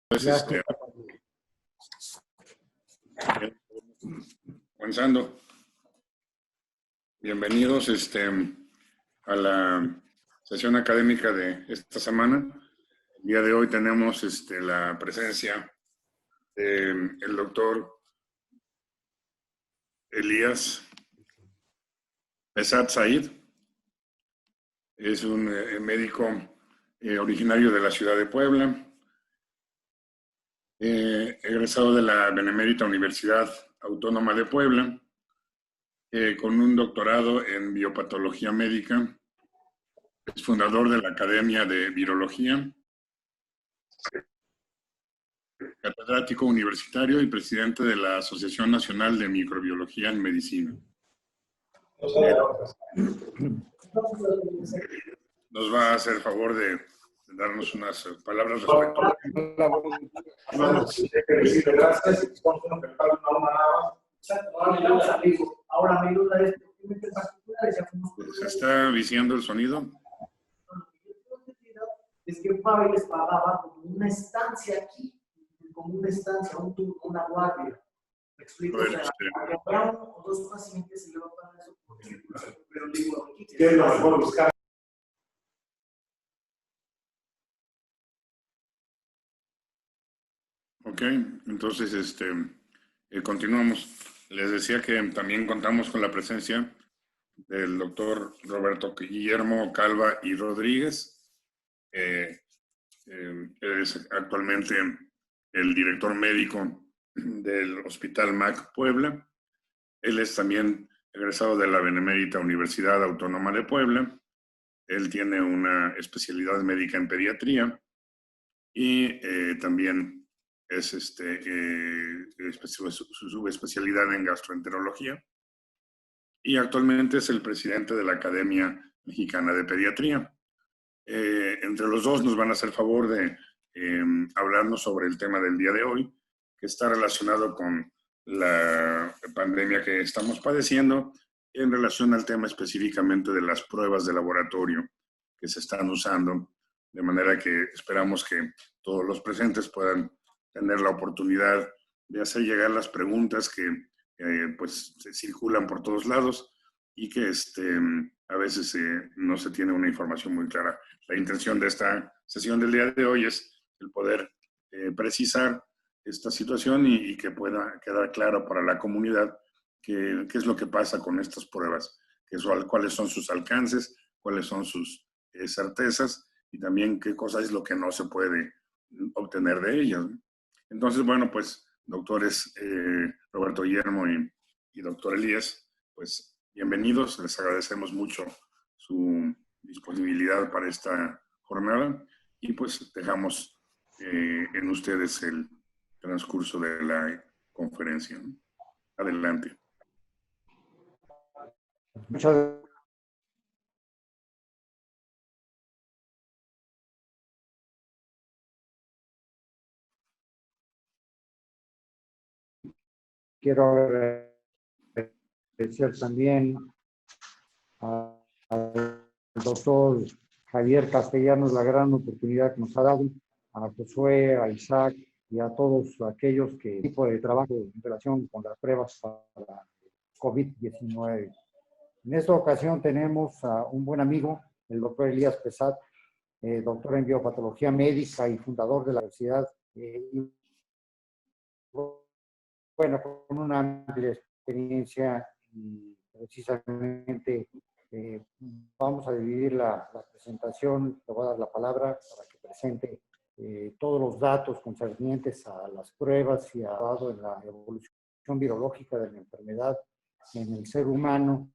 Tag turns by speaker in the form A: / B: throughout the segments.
A: Pues,
B: Ya
A: comenzando. Bienvenidos a la sesión académica de esta semana. El día de hoy tenemos la presencia del doctor Elías Pesat Said. Es un médico originario de la ciudad de Puebla, egresado de la Benemérita Universidad Autónoma de Puebla, con un doctorado en biopatología médica. Es fundador de la Academia de Virología, catedrático universitario y presidente de la Asociación Nacional de Microbiología en Medicina. Nos va a hacer el favor de darnos unas palabras respecto a...
C: Ahora mi duda es,
A: ¿Se está viciando el sonido?
C: Es que Pavel les pagaba como una estancia aquí, como una estancia, un turno, una guardia. ¿Me explico?
A: Pues,
C: o sea, habrá uno o dos pacientes y le va a pagar eso por pero digo,
B: ¿qué es lo mejor buscar?
A: Ok, entonces continuamos. Les decía que también contamos con la presencia del doctor Roberto Guillermo Calva y Rodríguez. Es actualmente el director médico del Hospital MAC Puebla. Él es también egresado de la Benemérita Universidad Autónoma de Puebla. Él tiene una especialidad médica en pediatría y también es su subespecialidad en gastroenterología. Y actualmente es el presidente de la Academia Mexicana de Pediatría. Entre los dos nos van a hacer favor de hablarnos sobre el tema del día de hoy, que está relacionado con la pandemia que estamos padeciendo en relación al tema específicamente de las pruebas de laboratorio que se están usando, de manera que esperamos que todos los presentes puedan tener la oportunidad de hacer llegar las preguntas que pues se circulan por todos lados y que a veces no se tiene una información muy clara. La intención de esta sesión del día de hoy es el poder precisar esta situación y que pueda quedar claro para la comunidad qué es lo que pasa con estas pruebas, cuáles son sus alcances, cuáles son sus certezas y también qué cosa es lo que no se puede obtener de ellas. Entonces, bueno, pues, doctores Roberto Guillermo y doctor Elías, pues, bienvenidos. Les agradecemos mucho su disponibilidad para esta jornada y pues dejamos en ustedes el transcurso de la conferencia, ¿no? Adelante.
B: Muchas gracias. Quiero agradecer también al doctor Javier Castellanos la gran oportunidad que nos ha dado, a Josué, a Isaac y a todos aquellos que tipo de trabajo en relación con las pruebas para COVID-19. En esta ocasión tenemos a un buen amigo, el doctor Elías Pesat, doctor en biopatología médica y fundador de la universidad, y bueno, con una amplia experiencia y precisamente vamos a dividir la presentación. Le voy a dar la palabra para que presente todos los datos concernientes a las pruebas y a en la evolución virológica de la enfermedad en el ser humano.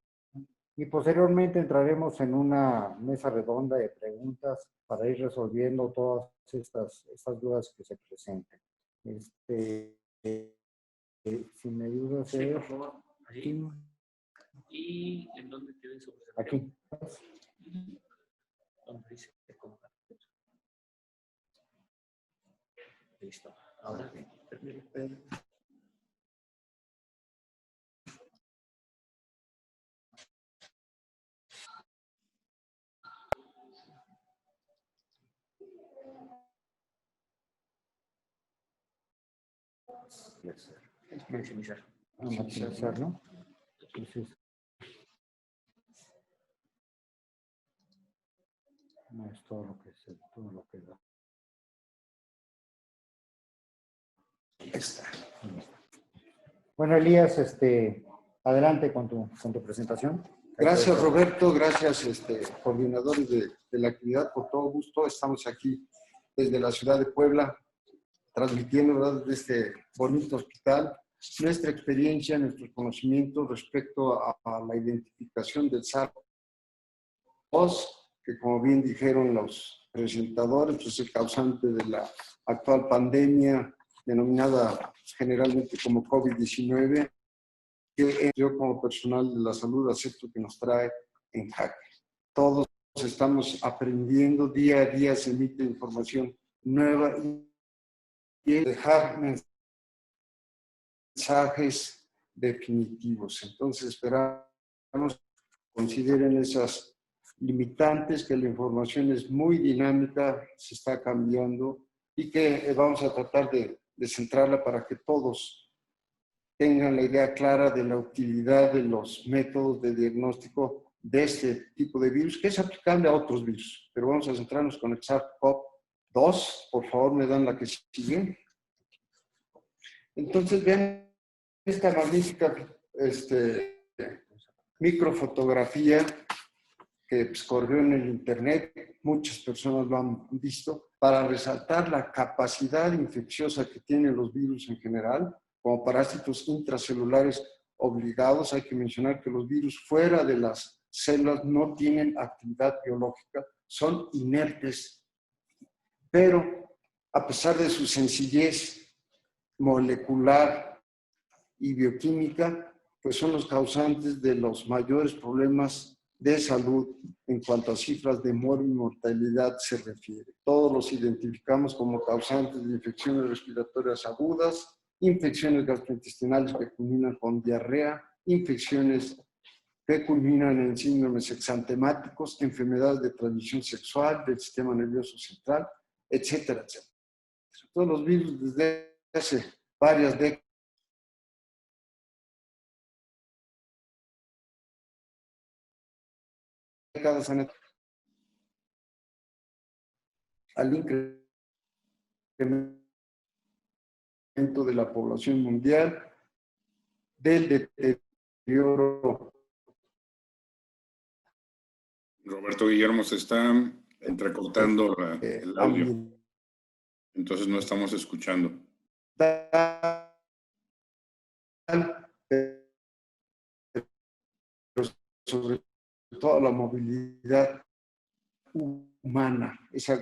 B: Y posteriormente entraremos en una mesa redonda de preguntas para ir resolviendo todas estas dudas que se presenten. Si me ayudas,
D: sí, por favor. Ahí. ¿Y en dónde tienen su presentación?
B: Aquí.
D: ¿Dónde dice compartir? Listo. Ahora, Maximizar.
B: A maximizar, ¿no? Entonces, no es todo lo que se, todo lo que da.
E: Está.
B: Bueno, Elías, adelante con tu presentación.
E: Gracias, Roberto. Gracias, coordinadores de la actividad. Por todo gusto, estamos aquí desde la ciudad de Puebla, transmitiendo, ¿verdad?, desde este bonito hospital nuestra experiencia, nuestros conocimientos respecto a la identificación del SARS-CoV-2, que como bien dijeron los presentadores, pues es el causante de la actual pandemia denominada generalmente como COVID-19, que yo como personal de la salud acepto que nos trae en jaque. Todos estamos aprendiendo, día a día se emite información nueva y dejar mensajes definitivos. Entonces esperamos consideren esas limitantes, que la información es muy dinámica, se está cambiando y que vamos a tratar de centrarla para que todos tengan la idea clara de la utilidad de los métodos de diagnóstico de este tipo de virus, que es aplicable a otros virus. Pero vamos a centrarnos con el SARS-CoV-2. Por favor, me dan la que sigue. Entonces, vean esta magnífica microfotografía que pues, corrió en el internet, muchas personas lo han visto, para resaltar la capacidad infecciosa que tienen los virus en general, como parásitos intracelulares obligados. Hay que mencionar que los virus fuera de las células no tienen actividad biológica, son inertes, pero a pesar de su sencillez molecular y bioquímica, pues son los causantes de los mayores problemas de salud en cuanto a cifras de muerte y mortalidad se refiere. Todos los identificamos como causantes de infecciones respiratorias agudas, infecciones gastrointestinales que culminan con diarrea, infecciones que culminan en síndromes exantemáticos, enfermedades de transmisión sexual, del sistema nervioso central, etcétera, etcétera. Todos los virus desde hace varias décadas al incremento de la población mundial, del deterioro.
A: Roberto Guillermo, se está entrecortando el audio, entonces no estamos escuchando.
E: Sobre todo la movilidad humana, esa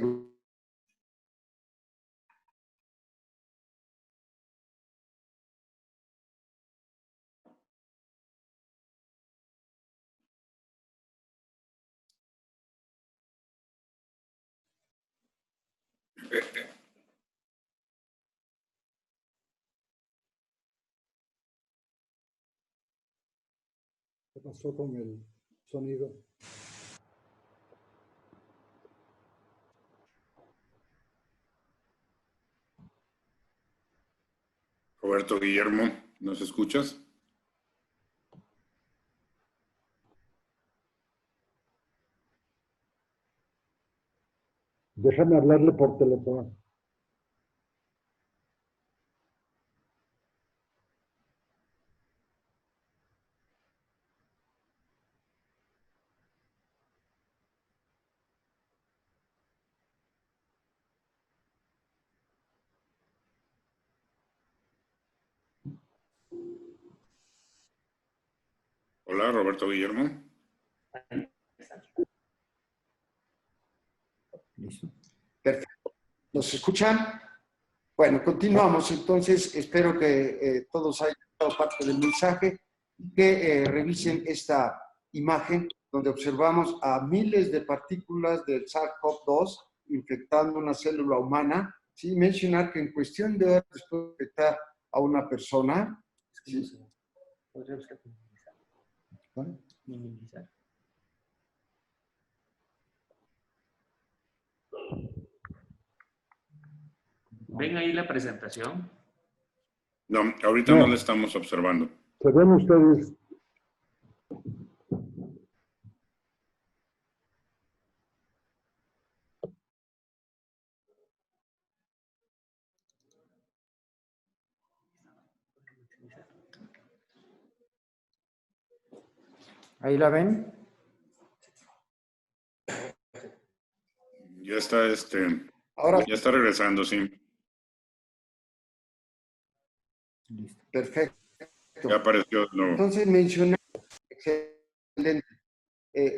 B: ¿Qué pasó con el sonido?
A: Roberto Guillermo, ¿nos escuchas?
B: Déjame hablarle por teléfono.
A: Hola, Roberto Guillermo.
B: Listo.
E: Perfecto. ¿Nos escuchan? Bueno, continuamos. Entonces, espero que todos hayan dado parte del mensaje y que revisen esta imagen donde observamos a miles de partículas del SARS-CoV-2 infectando una célula humana. Sí, mencionar que en cuestión de horas después de infectar a una persona, ¿sí?
D: Podríamos minimizar.
B: ¿Bueno?
D: Minimizar. ¿Ven ahí la presentación?
A: No, ahorita no la estamos observando.
E: ¿Se ven ustedes?
B: ¿Ahí la ven?
A: Ya está,
E: Ahora,
A: ya está regresando, sí.
B: Listo.
E: perfecto.
A: Ya apareció de nuevo.
E: Entonces excelente.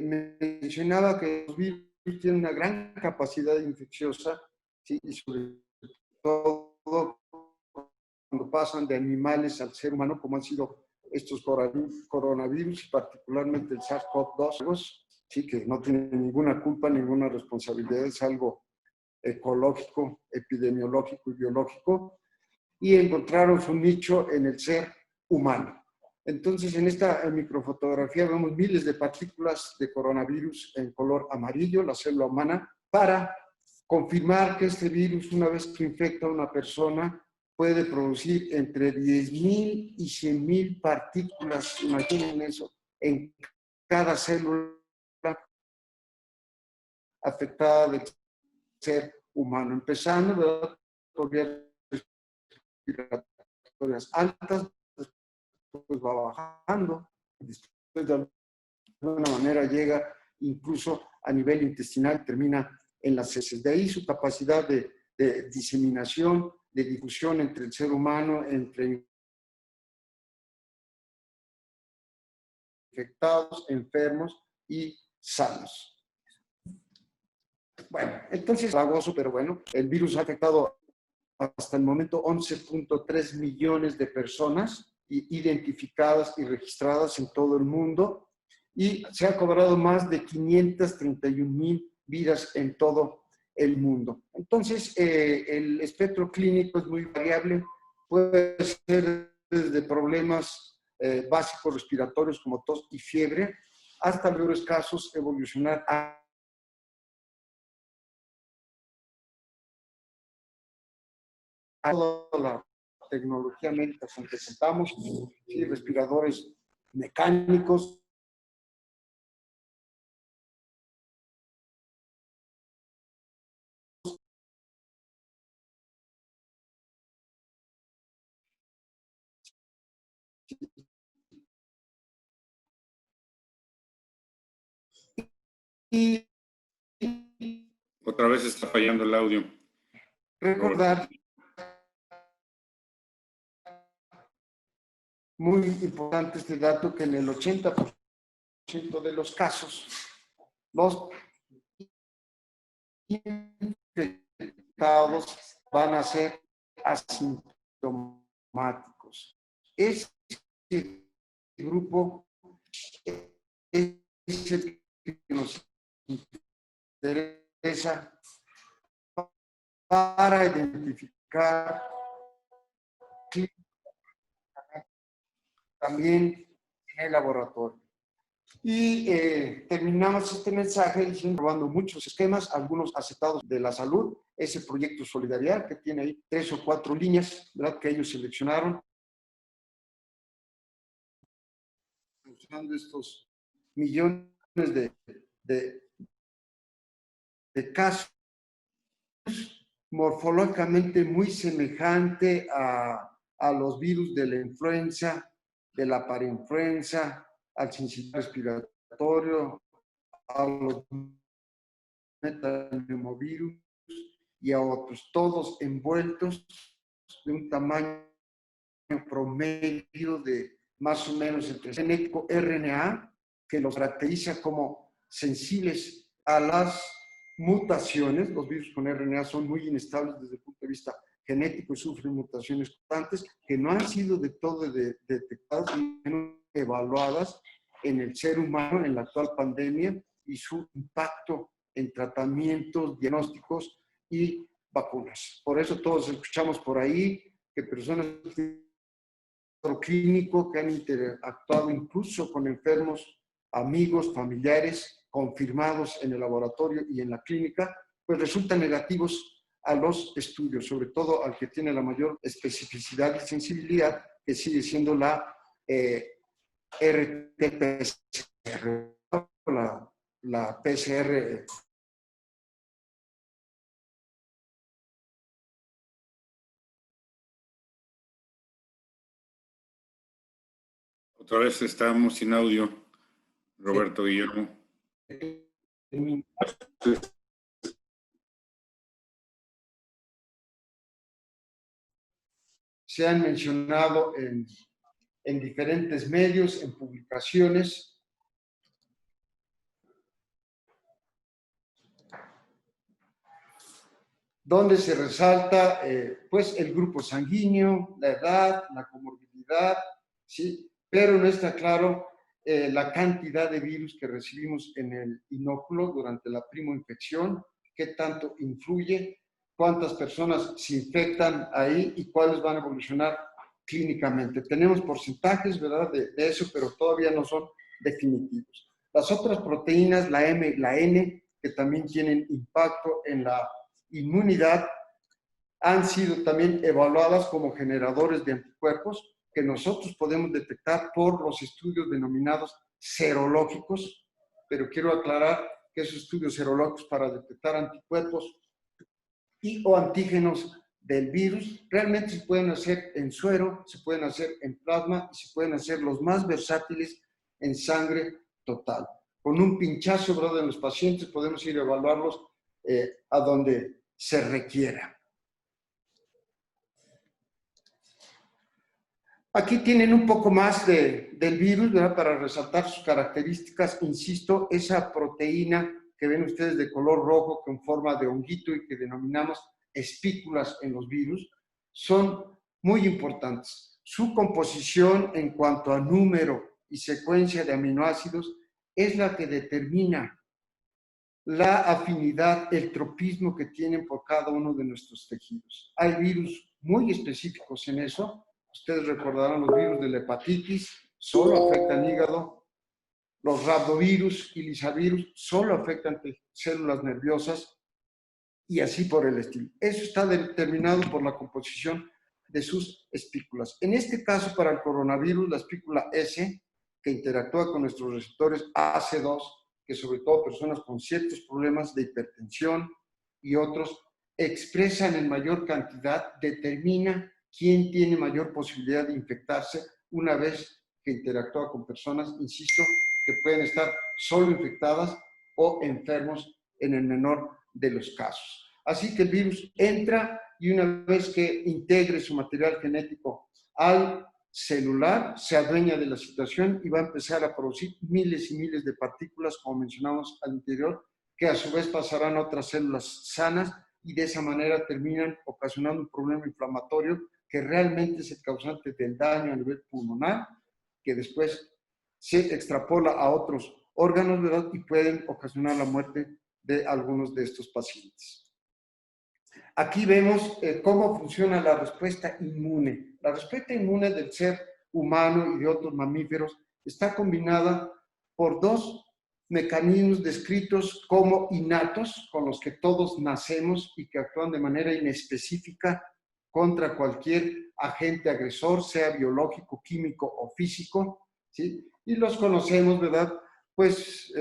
E: Mencionaba que los virus tienen una gran capacidad infecciosa, ¿sí? Y sobre todo cuando pasan de animales al ser humano, como han sido estos coronavirus, y particularmente el SARS-CoV-2, ¿sí? Que no tienen ninguna culpa, ninguna responsabilidad, es algo ecológico, epidemiológico y biológico, y encontraron su nicho en el ser humano. Entonces, en esta microfotografía vemos miles de partículas de coronavirus en color amarillo, la célula humana, para confirmar que este virus, una vez que infecta a una persona, puede producir entre 10.000 y 100.000 partículas, imaginen eso, en cada célula afectada del ser humano, empezando, ¿verdad?, por vías respiratorias altas, después va bajando, después de alguna manera llega incluso a nivel intestinal, termina en las heces. De ahí su capacidad de diseminación, de difusión entre el ser humano, entre infectados, enfermos y sanos. Bueno, entonces, vagoso, pero bueno, el virus ha afectado hasta el momento 11.3 millones de personas identificadas y registradas en todo el mundo, y se ha cobrado más de 531,000 vidas en todo el mundo. Entonces, el espectro clínico es muy variable, puede ser desde problemas básicos respiratorios como tos y fiebre, hasta en peores casos evolucionar a toda la tecnología médica que presentamos, ¿sí? Respiradores mecánicos, y
A: Otra vez está fallando el audio.
E: recordar, muy importante este dato, que en el 80% de los casos, los infectados van a ser asintomáticos. Este grupo es el que nos interesa para identificar también en el laboratorio. Y terminamos este mensaje diciendo, probando muchos esquemas, algunos aceptados de la salud, ese proyecto Solidaridad que tiene ahí 3 o 4 líneas, ¿verdad?, que ellos seleccionaron, usando estos millones de casos, morfológicamente muy semejante a los virus de la influenza, de la parainfluenza, al sincicial respiratorio, a los metaneumovirus y a otros, todos envueltos de un tamaño promedio de más o menos entre genético RNA, que los caracteriza como sensibles a las mutaciones. Los virus con RNA son muy inestables desde el punto de vista genético y sufren mutaciones constantes que no han sido de todo detectadas y evaluadas en el ser humano en la actual pandemia y su impacto en tratamientos, diagnósticos y vacunas. Por eso todos escuchamos por ahí que personas clínico que han interactuado incluso con enfermos, amigos, familiares, confirmados en el laboratorio y en la clínica, pues resultan negativos a los estudios, sobre todo al que tiene la mayor especificidad y sensibilidad, que sigue siendo la RT-PCR, la PCR.
A: Otra vez estamos sin audio, Roberto Guillermo.
E: Se han mencionado en diferentes medios, en publicaciones. Donde se resalta pues el grupo sanguíneo, la edad, la comorbilidad, ¿sí? Pero no está claro la cantidad de virus que recibimos en el inóculo durante la primoinfección, qué tanto influye, cuántas personas se infectan ahí y cuáles van a evolucionar clínicamente. Tenemos porcentajes, ¿verdad?, de eso, pero todavía no son definitivos. Las otras proteínas, la M y la N, que también tienen impacto en la inmunidad, han sido también evaluadas como generadores de anticuerpos que nosotros podemos detectar por los estudios denominados serológicos, pero quiero aclarar que esos estudios serológicos para detectar anticuerpos y o antígenos del virus realmente se pueden hacer en suero, se pueden hacer en plasma y se pueden hacer los más versátiles en sangre total. Con un pinchazo, ¿verdad?, en los pacientes podemos ir a evaluarlos a donde se requiera. Aquí tienen un poco más del virus, ¿verdad?, para resaltar sus características. Insisto, esa proteína que ven ustedes de color rojo con forma de honguito y que denominamos espículas en los virus, son muy importantes. Su composición en cuanto a número y secuencia de aminoácidos es la que determina la afinidad, el tropismo que tienen por cada uno de nuestros tejidos. Hay virus muy específicos en eso. Ustedes recordarán los virus de la hepatitis, solo afectan hígado. Los rhabdovirus y lisavirus solo afectan células nerviosas y así por el estilo. Eso está determinado por la composición de sus espículas. En este caso, para el coronavirus, la espícula S, que interactúa con nuestros receptores AC2, que sobre todo personas con ciertos problemas de hipertensión y otros expresan en mayor cantidad, determina quién tiene mayor posibilidad de infectarse una vez que interactúa con personas, insisto, que pueden estar solo infectadas o enfermos en el menor de los casos. Así que el virus entra y una vez que integre su material genético al celular, se adueña de la situación y va a empezar a producir miles y miles de partículas, como mencionamos al interior, que a su vez pasarán a otras células sanas y de esa manera terminan ocasionando un problema inflamatorio que realmente es el causante del daño a nivel pulmonar, que después se extrapola a otros órganos, ¿verdad?, y pueden ocasionar la muerte de algunos de estos pacientes. Aquí vemos cómo funciona la respuesta inmune. La respuesta inmune del ser humano y de otros mamíferos está combinada por dos mecanismos descritos como innatos, con los que todos nacemos y que actúan de manera inespecífica contra cualquier agente agresor, sea biológico, químico o físico, ¿sí? Y los conocemos, ¿verdad? Pues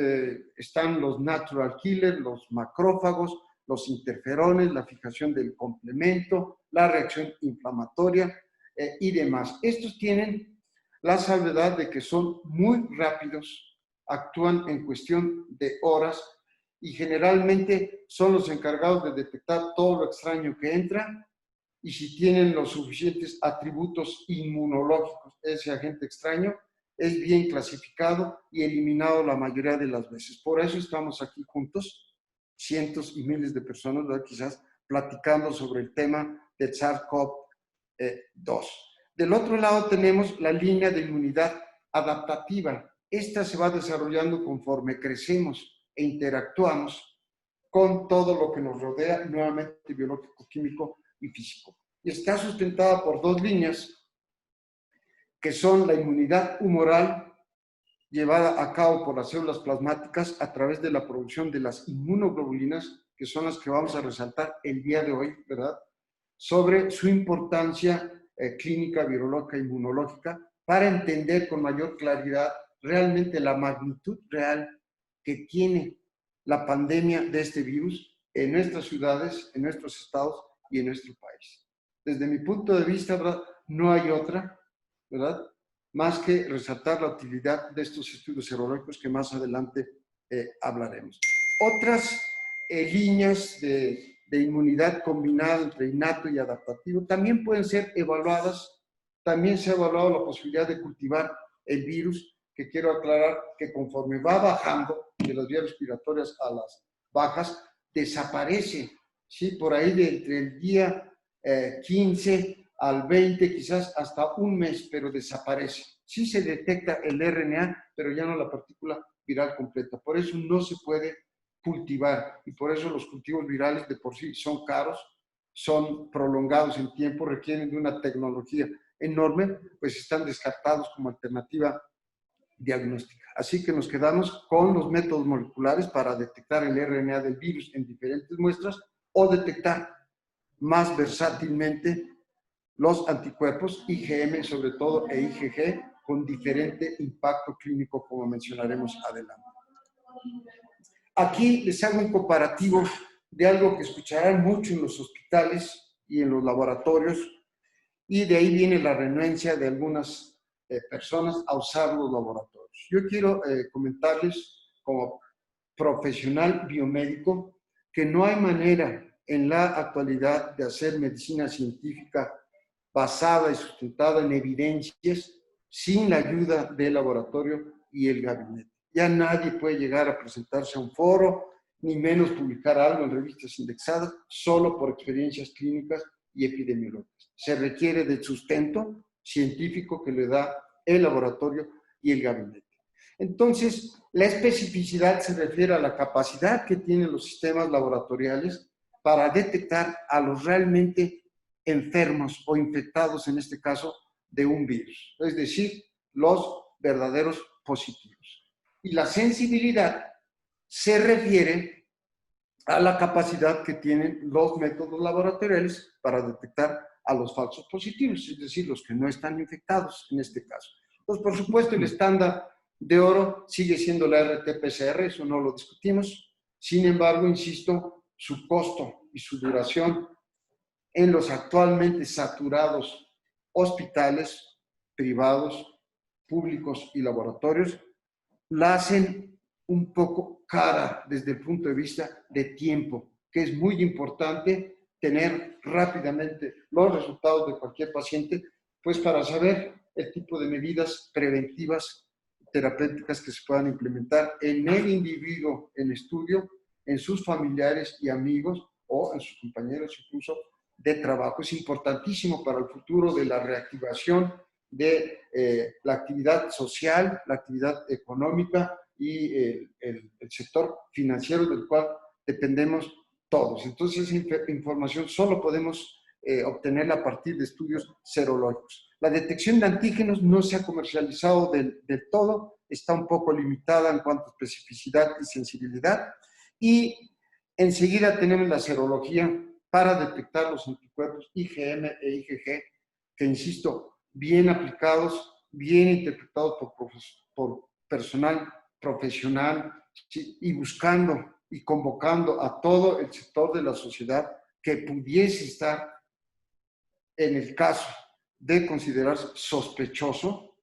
E: están los natural killers, los macrófagos, los interferones, la fijación del complemento, la reacción inflamatoria y demás. Estos tienen la salvedad de que son muy rápidos, actúan en cuestión de horas y generalmente son los encargados de detectar todo lo extraño que entra y si tienen los suficientes atributos inmunológicos, ese agente extraño es bien clasificado y eliminado la mayoría de las veces. Por eso estamos aquí juntos, cientos y miles de personas, ¿verdad?, quizás platicando sobre el tema del SARS-CoV-2. Del otro lado tenemos la línea de inmunidad adaptativa. Esta se va desarrollando conforme crecemos e interactuamos con todo lo que nos rodea, nuevamente biológico, químico y físico. Y está sustentada por dos líneas, que son la inmunidad humoral, llevada a cabo por las células plasmáticas a través de la producción de las inmunoglobulinas, que que son las que vamos a resaltar el día de hoy, ¿verdad? Sobre su importancia clínica, virológica, inmunológica, para entender con mayor claridad realmente la magnitud real que tiene la pandemia de este virus en nuestras ciudades, en nuestros estados y en nuestro país. Desde mi punto de vista, ¿verdad?, no hay otra, ¿verdad?, más que resaltar la utilidad de estos estudios serológicos que más adelante hablaremos. Otras líneas de inmunidad combinada entre innato y adaptativo también pueden ser evaluadas. También se ha evaluado la posibilidad de cultivar el virus, que quiero aclarar que conforme va bajando de las vías respiratorias a las bajas, desaparece, ¿sí? Por ahí de entre el día 15 al 20, quizás hasta un mes, pero desaparece. Sí se detecta el RNA, pero ya no la partícula viral completa. Por eso no se puede cultivar y por eso los cultivos virales de por sí son caros, son prolongados en tiempo, requieren de una tecnología enorme, pues están descartados como alternativa diagnóstica. Así que nos quedamos con los métodos moleculares para detectar el RNA del virus en diferentes muestras o detectar más versátilmente los anticuerpos IgM sobre todo e IgG con diferente impacto clínico, como mencionaremos adelante. Aquí les hago un comparativo de algo que escucharán mucho en los hospitales y en los laboratorios, y de ahí viene la renuencia de algunas personas a usar los laboratorios. Yo quiero comentarles como profesional biomédico que no hay manera en la actualidad de hacer medicina científica basada y sustentada en evidencias sin la ayuda del laboratorio y el gabinete. Ya nadie puede llegar a presentarse a un foro, ni menos publicar algo en revistas indexadas, solo por experiencias clínicas y epidemiológicas. Se requiere del sustento científico que le da el laboratorio y el gabinete. Entonces, la especificidad se refiere a la capacidad que tienen los sistemas laboratoriales para detectar a los realmente enfermos o infectados, en este caso, de un virus, es decir, los verdaderos positivos. Y la sensibilidad se refiere a la capacidad que tienen los métodos laboratoriales para detectar a los falsos positivos, es decir, los que no están infectados en este caso. Entonces, por supuesto, el estándar de oro sigue siendo la RT-PCR, eso no lo discutimos. Sin embargo, insisto, su costo y su duración en los actualmente saturados hospitales privados, públicos y laboratorios la hacen un poco cara desde el punto de vista de tiempo, que es muy importante tener rápidamente los resultados de cualquier paciente, pues para saber el tipo de medidas preventivas terapéuticas que se puedan implementar en el individuo en estudio, en sus familiares y amigos o en sus compañeros incluso de trabajo. Es importantísimo para el futuro de la reactivación de la actividad social, la actividad económica y el sector financiero del cual dependemos todos. Entonces, esa información solo podemos obtenerla a partir de estudios serológicos. La detección de antígenos no se ha comercializado del todo, está un poco limitada en cuanto a especificidad y sensibilidad. Y enseguida tenemos la serología para detectar los anticuerpos IgM e IgG, que, insisto, bien aplicados, bien interpretados por personal profesional, ¿sí? Y buscando y convocando a todo el sector de la sociedad que pudiese estar en el caso de considerarse sospechoso,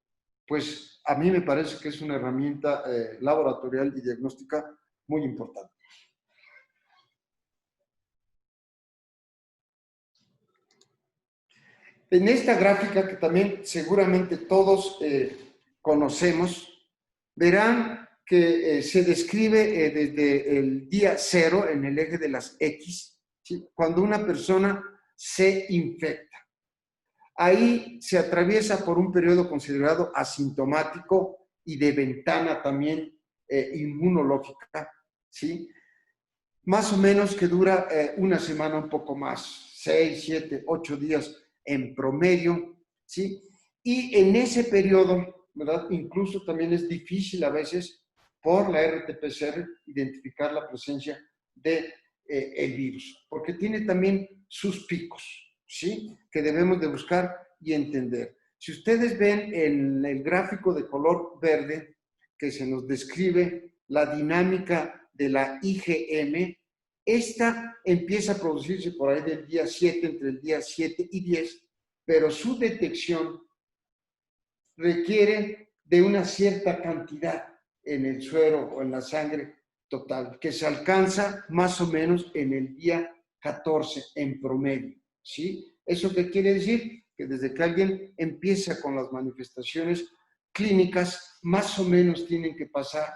E: pues a mí me parece que es una herramienta laboratorial y diagnóstica muy importante. En esta gráfica, que también seguramente todos conocemos, verán que se describe desde el día 0 en el eje de las X, ¿sí?, cuando una persona se infecta. Ahí se atraviesa por un periodo considerado asintomático y de ventana también inmunológica, ¿sí?, más o menos que dura una semana, un poco más, 6, 7, 8 días en promedio, ¿sí? Y en ese periodo, ¿verdad?, incluso también es difícil a veces por la RT-PCR identificar la presencia de el virus, porque tiene también sus picos, ¿sí? Que debemos de buscar y entender. Si ustedes ven en el gráfico de color verde, que se nos describe la dinámica de la IgM, esta empieza a producirse por ahí del día 7, entre el día 7 y 10, pero su detección requiere de una cierta cantidad en el suero o en la sangre total, que se alcanza más o menos en el día 14 en promedio, ¿sí? ¿Eso qué quiere decir? Que desde que alguien empieza con las manifestaciones clínicas, más o menos tienen que pasar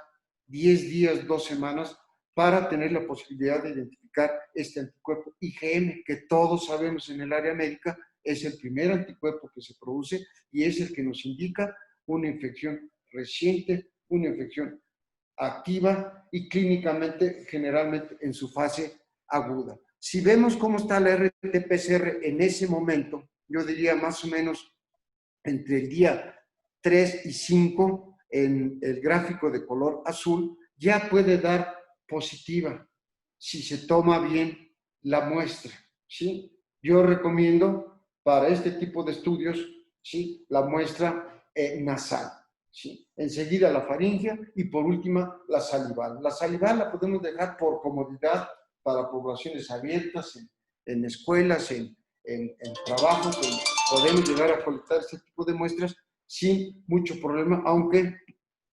E: 10 días, 2 semanas, para tener la posibilidad de identificar este anticuerpo IgM, que todos sabemos en el área médica es el primer anticuerpo que se produce y es el que nos indica una infección reciente, una infección activa y clínicamente, generalmente en su fase aguda. Si vemos cómo está la RT-PCR en ese momento, yo diría más o menos entre el día 3 y 5 en el gráfico de color azul, ya puede dar positiva si se toma bien la muestra, ¿sí? Yo recomiendo para este tipo de estudios, ¿sí? La muestra nasal, ¿sí? Enseguida la faríngea y por última la salival. La salival la podemos dejar por comodidad para poblaciones abiertas, en escuelas, en trabajos, podemos llegar a colectar este tipo de muestras sin mucho problema, aunque,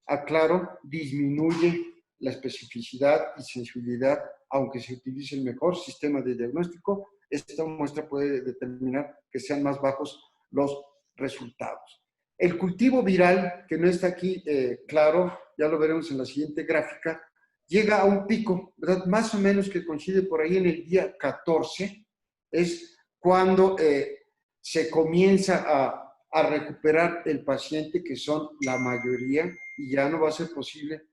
E: aclaro, disminuye la especificidad y sensibilidad, aunque se utilice el mejor sistema de diagnóstico, esta muestra puede determinar que sean más bajos los resultados. El cultivo viral, que no está aquí claro, ya lo veremos en la siguiente gráfica, llega a un pico, ¿verdad? Más o menos que coincide por ahí en el día 14, es cuando se comienza a recuperar el paciente, que son la mayoría, y ya no va a ser posible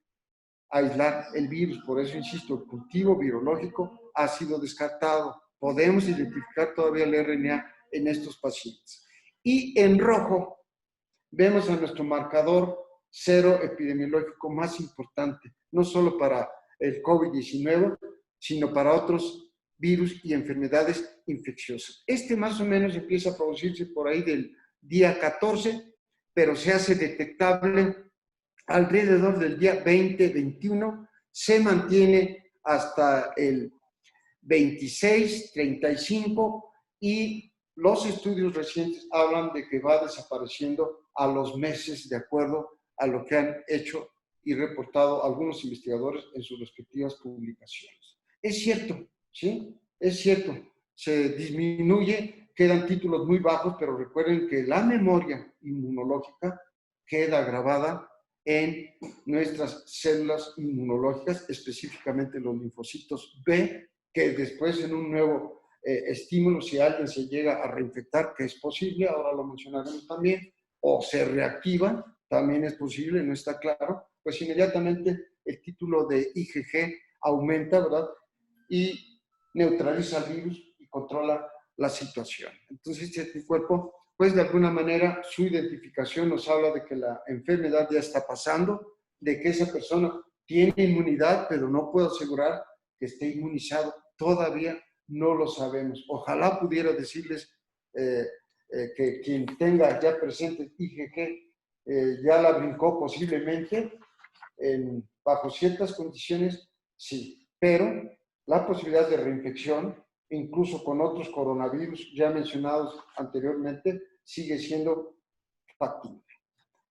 E: aislar el virus. Por eso, insisto, el cultivo virológico ha sido descartado. Podemos identificar todavía el RNA en estos pacientes. Y en rojo vemos a nuestro marcador cero epidemiológico más importante, no solo para el COVID-19, sino para otros virus y enfermedades infecciosas. Este más o menos empieza a producirse por ahí del día 14, pero se hace detectable alrededor del día 20-21, se mantiene hasta el 26, 35 y los estudios recientes hablan de que va desapareciendo a los meses de acuerdo a lo que han hecho y reportado algunos investigadores en sus respectivas publicaciones. Es cierto, ¿sí? Es cierto, se disminuye, quedan títulos muy bajos, pero recuerden que la memoria inmunológica queda grabada en nuestras células inmunológicas, específicamente los linfocitos B, que después en un nuevo estímulo, si alguien se llega a reinfectar, que es posible, ahora lo mencionaremos también, o se reactiva, también es posible, no está claro, pues inmediatamente el título de IgG aumenta, ¿verdad? Y neutraliza el virus y controla la situación. Entonces, este cuerpo, pues de alguna manera, su identificación nos habla de que la enfermedad ya está pasando, de que esa persona tiene inmunidad, pero no puedo asegurar que esté inmunizado. Todavía no lo sabemos. Ojalá pudiera decirles que quien tenga ya presente IgG ya la brincó posiblemente, bajo ciertas condiciones, sí, pero la posibilidad de reinfección, incluso con otros coronavirus ya mencionados anteriormente, sigue siendo factible.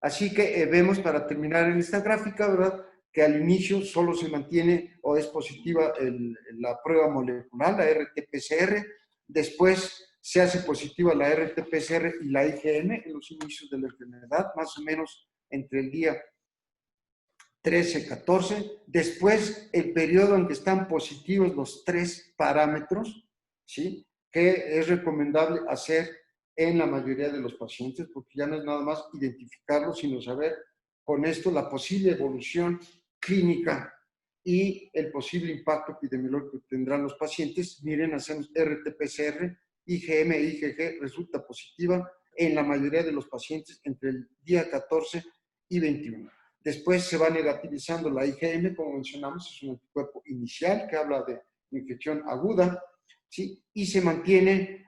E: Así que vemos, para terminar en esta gráfica, ¿verdad?, que al inicio solo se mantiene o es positiva la prueba molecular, la RT-PCR, después se hace positiva la RT-PCR y la IgM en los inicios de la enfermedad, más o menos entre el día 13-14, después el periodo en que están positivos los 3 parámetros, ¿sí?, que es recomendable hacer en la mayoría de los pacientes, porque ya no es nada más identificarlos, sino saber con esto la posible evolución clínica y el posible impacto epidemiológico que tendrán los pacientes. Miren, hacemos RT-PCR, IgM e IgG resulta positiva en la mayoría de los pacientes entre el día 14 y 21. Después se va negativizando la IgM, como mencionamos, es un anticuerpo inicial que habla de infección aguda, ¿sí? Y se mantiene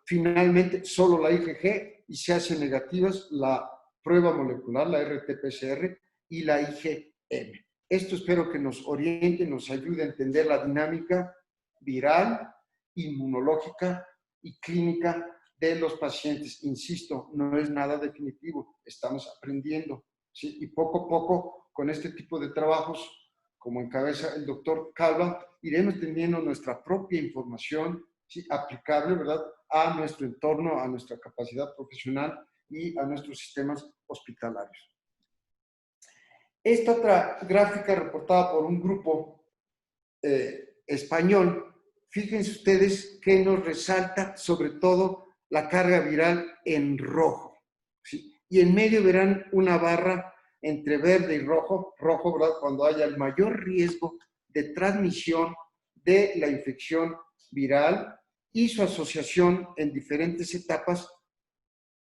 E: finalmente solo la IgG y se hacen negativas la prueba molecular, la RT-PCR y la IgM. Esto espero que nos oriente, nos ayude a entender la dinámica viral, inmunológica y clínica de los pacientes. Insisto, no es nada definitivo, estamos aprendiendo, ¿sí? Y poco a poco, con este tipo de trabajos, como encabeza el doctor Calva, iremos teniendo nuestra propia información, ¿sí? Aplicable, ¿verdad?, a nuestro entorno, a nuestra capacidad profesional y a nuestros sistemas hospitalarios. Esta otra gráfica reportada por un grupo español, fíjense ustedes que nos resalta sobre todo la carga viral en rojo, ¿sí? Y en medio verán una barra entre verde y rojo, ¿verdad?, cuando haya el mayor riesgo de transmisión de la infección viral y su asociación en diferentes etapas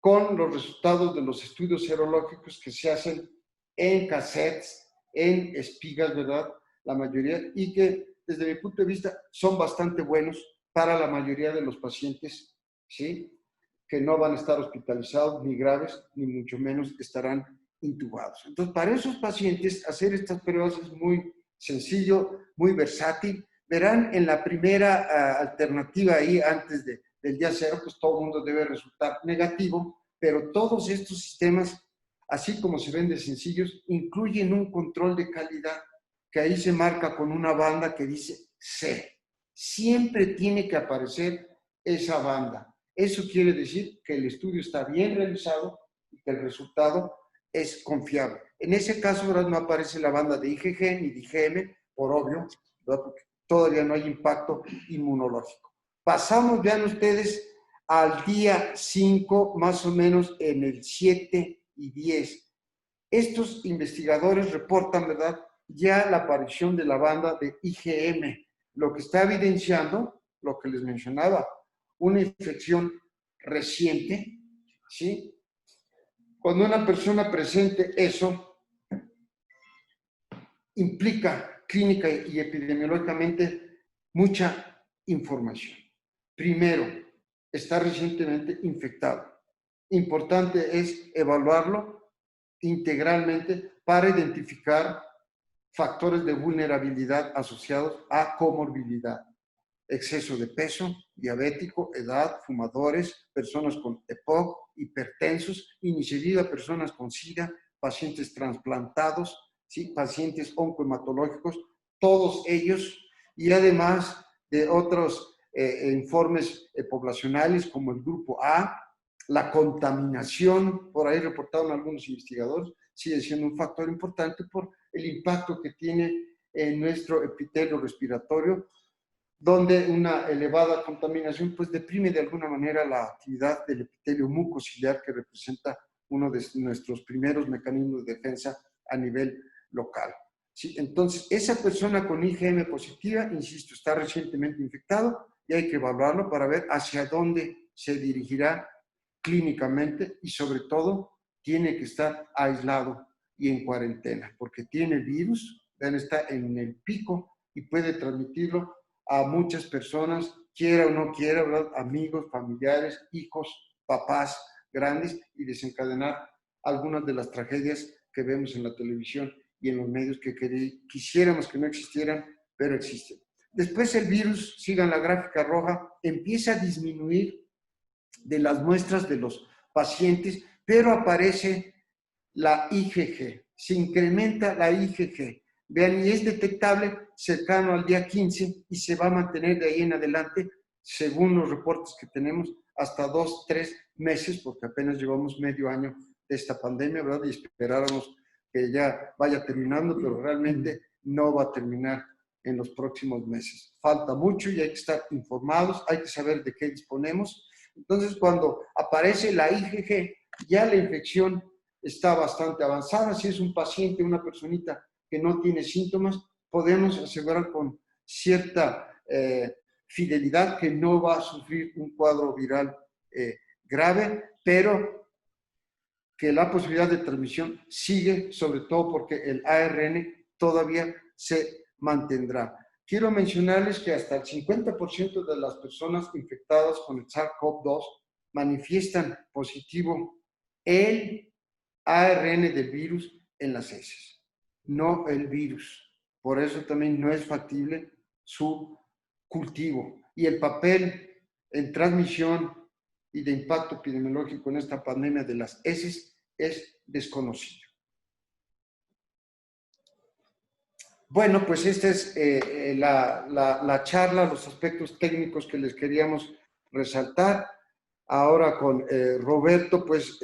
E: con los resultados de los estudios serológicos que se hacen en cassettes, en espigas, ¿verdad?, la mayoría, y que desde mi punto de vista son bastante buenos para la mayoría de los pacientes, ¿sí?, que no van a estar hospitalizados ni graves, ni mucho menos estarán intubados. Entonces, para esos pacientes, hacer estas pruebas es muy sencillo, muy versátil. Verán en la primera alternativa ahí, antes del día cero, pues todo el mundo debe resultar negativo, pero todos estos sistemas, así como se ven de sencillos, incluyen un control de calidad que ahí se marca con una banda que dice C. Siempre tiene que aparecer esa banda. Eso quiere decir que el estudio está bien realizado y que el resultado es confiable. En ese caso, ¿verdad?, no aparece la banda de IgG ni de IgM, por obvio, ¿verdad?, porque todavía no hay impacto inmunológico. Pasamos, vean ustedes, al día 5, más o menos en el 7 y 10. Estos investigadores reportan, ¿verdad?, ya la aparición de la banda de IgM, lo que está evidenciando, lo que les mencionaba, una infección reciente, ¿sí? Cuando una persona presente eso, implica clínica y epidemiológicamente mucha información. Primero, está recientemente infectado. Importante es evaluarlo integralmente para identificar factores de vulnerabilidad asociados a comorbilidad. Exceso de peso, diabético, edad, fumadores, personas con EPOC, hipertensos, y ni se diga personas con SIDA, pacientes trasplantados, ¿sí?, pacientes oncohematológicos, todos ellos, y además de otros informes poblacionales como el grupo A, la contaminación, por ahí reportaron algunos investigadores, sigue siendo un factor importante por el impacto que tiene en nuestro epitelio respiratorio, donde una elevada contaminación pues deprime de alguna manera la actividad del epitelio mucociliar, que representa uno de nuestros primeros mecanismos de defensa a nivel local. ¿Sí? Entonces, esa persona con IgM positiva, insisto, está recientemente infectado y hay que evaluarlo para ver hacia dónde se dirigirá clínicamente y sobre todo tiene que estar aislado y en cuarentena porque tiene el virus, está en el pico y puede transmitirlo a muchas personas, quiera o no quiera, ¿verdad?, amigos, familiares, hijos, papás grandes, y desencadenar algunas de las tragedias que vemos en la televisión y en los medios que quisiéramos que no existieran, pero existen. Después el virus, sigan la gráfica roja, empieza a disminuir de las muestras de los pacientes, pero aparece la IgG, se incrementa la IgG. Vean, y es detectable cercano al día 15 y se va a mantener de ahí en adelante, según los reportes que tenemos, hasta 2-3 meses, porque apenas llevamos medio año de esta pandemia, ¿verdad? Y esperáramos que ya vaya terminando, pero realmente no va a terminar en los próximos meses. Falta mucho y hay que estar informados, hay que saber de qué disponemos. Entonces, cuando aparece la IgG, ya la infección está bastante avanzada. Si es un paciente, una personita que no tiene síntomas, podemos asegurar con cierta fidelidad que no va a sufrir un cuadro viral grave, pero que la posibilidad de transmisión sigue, sobre todo porque el ARN todavía se mantendrá. quiero mencionarles que hasta el 50% de las personas infectadas con el SARS-CoV-2 manifiestan positivo el ARN del virus en las heces, no el virus. Por eso también no es factible su cultivo. Y el papel en transmisión y de impacto epidemiológico en esta pandemia de las heces es desconocido. Bueno, pues esta es la charla, los aspectos técnicos que les queríamos resaltar. Ahora con Roberto, pues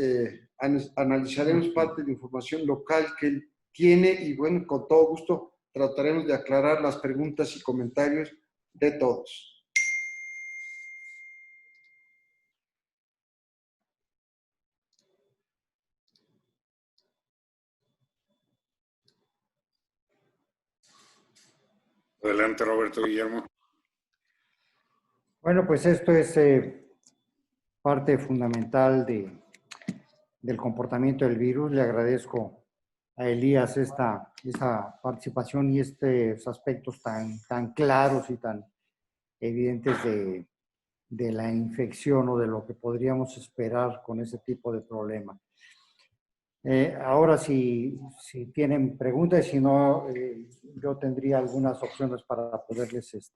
E: analizaremos parte de información local que él tiene y bueno, con todo gusto trataremos de aclarar las preguntas y comentarios de todos.
A: Adelante, Roberto Guillermo.
B: Bueno, pues esto es parte fundamental del comportamiento del virus. Le agradezco a Elías esa participación y estos aspectos tan claros y tan evidentes de la infección o de lo que podríamos esperar con ese tipo de problema. Ahora, si tienen preguntas, si no, yo tendría algunas opciones para poderles,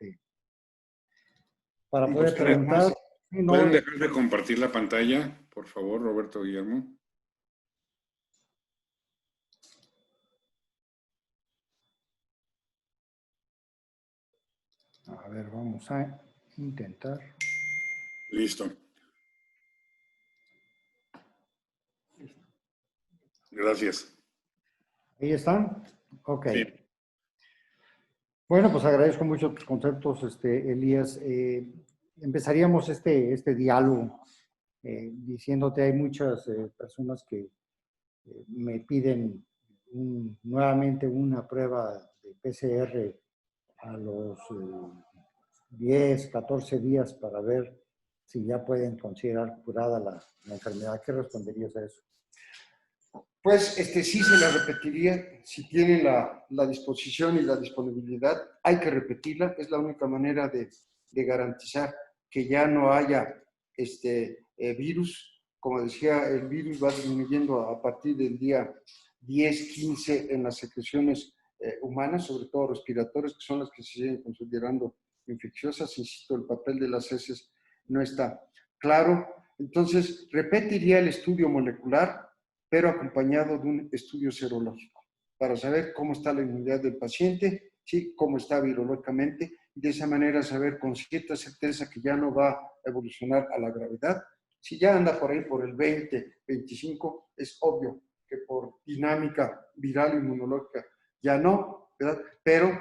B: para poder preguntar.
A: ¿Pueden dejar de compartir la pantalla, por favor, Roberto Guillermo?
B: A ver, vamos a intentar.
A: Listo. Gracias.
B: ¿Ahí están? Ok.
A: Sí.
B: Bueno, pues agradezco mucho tus conceptos, Elías. Empezaríamos este diálogo diciéndote, hay muchas personas que me piden nuevamente una prueba de PCR a los 10, 14 días para ver si ya pueden considerar curada la enfermedad. ¿Qué responderías a eso?
E: Pues sí se la repetiría, si tienen la disposición y la disponibilidad, hay que repetirla, es la única manera de garantizar que ya no haya virus. Como decía, el virus va disminuyendo a partir del día 10, 15 en las secreciones humanas, sobre todo respiratorias, que son las que se siguen considerando infecciosas. Insisto, el papel de las heces no está claro. Entonces, repetiría el estudio molecular, pero acompañado de un estudio serológico, para saber cómo está la inmunidad del paciente, ¿sí? Cómo está virológicamente, y de esa manera saber con cierta certeza que ya no va a evolucionar a la gravedad. Si ya anda por ahí por el 20, 25, es obvio que por dinámica viral inmunológica ya no, ¿verdad? Pero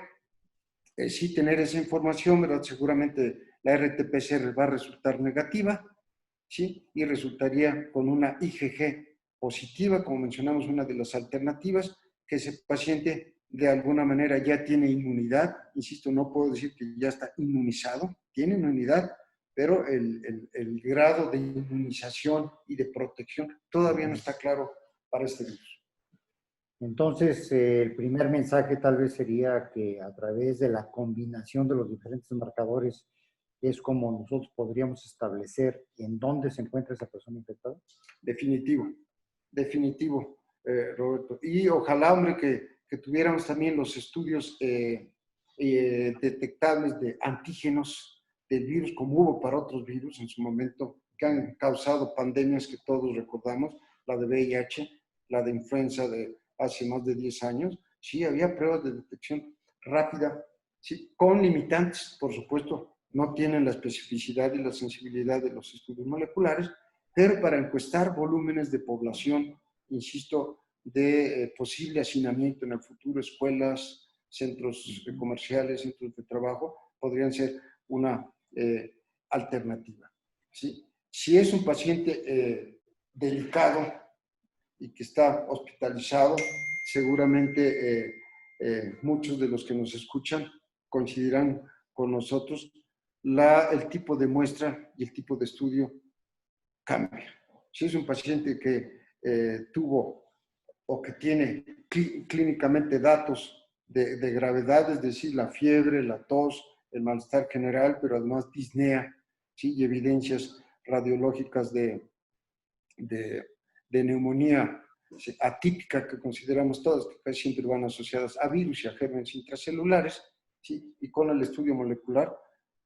E: sí tener esa información, ¿verdad? Seguramente la RT-PCR va a resultar negativa, ¿sí? Y resultaría con una IgG positiva, como mencionamos, una de las alternativas, que ese paciente de alguna manera ya tiene inmunidad. Insisto, no puedo decir que ya está inmunizado, tiene inmunidad, pero el grado de inmunización y de protección todavía no está claro para este virus.
B: Entonces, el primer mensaje tal vez sería que a través de la combinación de los diferentes marcadores es como nosotros podríamos establecer en dónde se encuentra esa persona infectada.
E: Definitivo, definitivo, Roberto. Y ojalá, hombre, que tuviéramos también los estudios detectables de antígenos del virus, como hubo para otros virus en su momento, que han causado pandemias que todos recordamos, la de VIH, la de influenza de hace más de 10 años. Sí, había pruebas de detección rápida, sí, con limitantes, por supuesto, no tienen la especificidad y la sensibilidad de los estudios moleculares, pero para encuestar volúmenes de población, insisto, de posible hacinamiento en el futuro, escuelas, centros comerciales, centros de trabajo, podrían ser una alternativa. ¿Sí? Si es un paciente delicado y que está hospitalizado, seguramente muchos de los que nos escuchan coincidirán con nosotros, el tipo de muestra y el tipo de estudio cambia. Si es un paciente que tuvo o que tiene clínicamente datos de gravedad, es decir, la fiebre, la tos, el malestar general, pero además disnea, ¿sí? Y evidencias radiológicas de neumonía atípica que consideramos todas, que casi siempre van asociadas a virus y a gérmenes intracelulares, ¿sí? Y con el estudio molecular,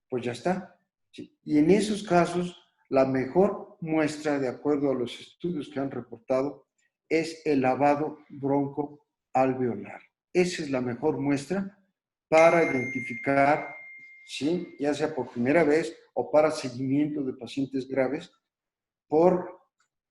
E: pues ya está. ¿Sí? Y en esos casos, la mejor muestra, de acuerdo a los estudios que han reportado, es el lavado broncoalveolar. Esa es la mejor muestra para identificar, ¿sí? Ya sea por primera vez o para seguimiento de pacientes graves, por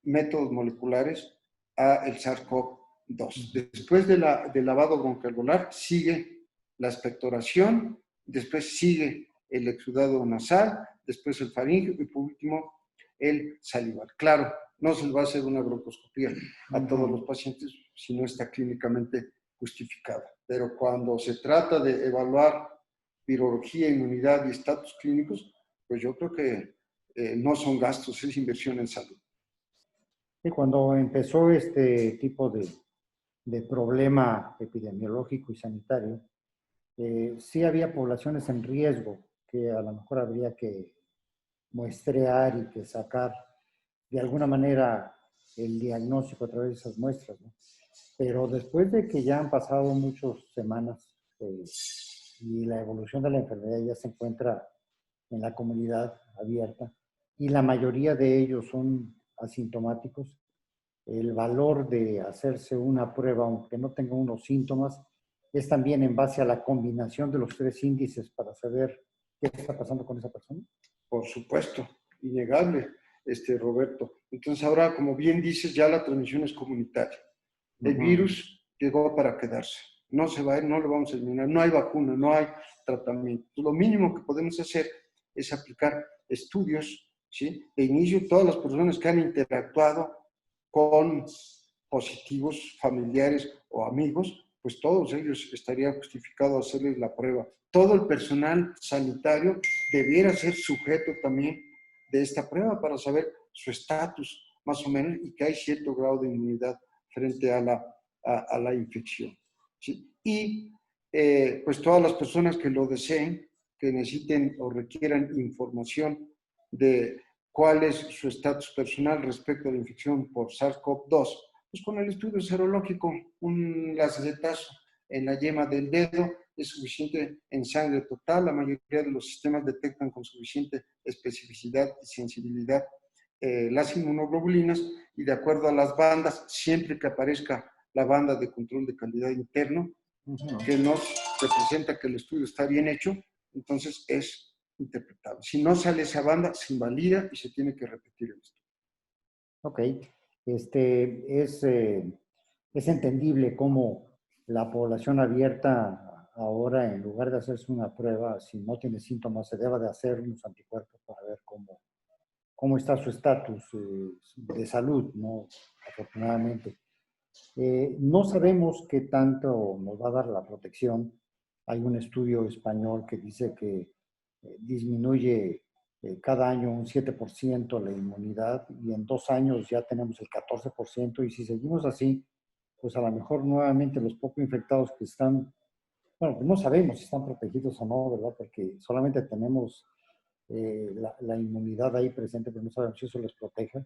E: métodos moleculares a el SARS-CoV-2. Después del lavado broncoalveolar sigue la expectoración, después sigue el exudado nasal, después el faríngeo y por último el salival. Claro, no se le va a hacer una broncoscopía a todos los pacientes si no está clínicamente justificada. Pero cuando se trata de evaluar virología, inmunidad y estatus clínicos, pues yo creo que no son gastos, es inversión en salud.
B: Y cuando empezó este tipo de problema epidemiológico y sanitario, sí había poblaciones en riesgo que a lo mejor habría que muestrear y que sacar de alguna manera el diagnóstico a través de esas muestras, ¿no? Pero después de que ya han pasado muchas semanas y la evolución de la enfermedad ya se encuentra en la comunidad abierta y la mayoría de ellos son asintomáticos, el valor de hacerse una prueba, aunque no tenga unos síntomas, es también en base a la combinación de los tres índices para saber qué está pasando con esa persona.
E: Por supuesto, innegable, Roberto. Entonces ahora, como bien dices, ya la transmisión es comunitaria. El virus llegó para quedarse. No se va a ir, no lo vamos a eliminar. No hay vacuna, no hay tratamiento. Lo mínimo que podemos hacer es aplicar estudios, ¿sí? De inicio, todas las personas que han interactuado con positivos, familiares o amigos, pues todos ellos estarían justificados a hacerles la prueba. Todo el personal sanitario debiera ser sujeto también de esta prueba para saber su estatus, más o menos, y que hay cierto grado de inmunidad frente a la infección. ¿Sí? Y pues todas las personas que lo deseen, que necesiten o requieran información de cuál es su estatus personal respecto a la infección por SARS-CoV-2, pues con el estudio serológico, un lacetazo en la yema del dedo es suficiente en sangre total. La mayoría de los sistemas detectan con suficiente especificidad y sensibilidad las inmunoglobulinas, y de acuerdo a las bandas, siempre que aparezca la banda de control de calidad interno, que nos representa que el estudio está bien hecho, entonces es interpretable. Si no sale esa banda, se invalida y se tiene que repetir el estudio.
B: Ok. Es entendible cómo la población abierta ahora, en lugar de hacerse una prueba, si no tiene síntomas, se deba de hacer unos anticuerpos para ver cómo está su estatus de salud, ¿no? Afortunadamente. No sabemos qué tanto nos va a dar la protección. Hay un estudio español que dice que disminuye cada año un 7% la inmunidad y en 2 años ya tenemos el 14%, y si seguimos así, pues a lo mejor nuevamente los poco infectados que están, bueno, pues no sabemos si están protegidos o no, ¿verdad? Porque solamente tenemos la inmunidad ahí presente, pero no sabemos si eso les protege,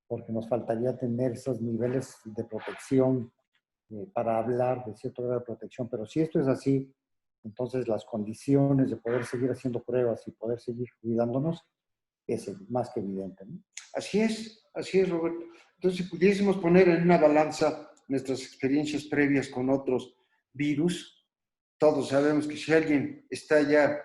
B: porque nos faltaría tener esos niveles de protección para hablar de cierto grado de protección. Pero si esto es así, entonces las condiciones de poder seguir haciendo pruebas y poder seguir cuidándonos es más que evidente, ¿no?
E: Así es, Roberto. Entonces, si pudiésemos poner en una balanza nuestras experiencias previas con otros virus, todos sabemos que si alguien está ya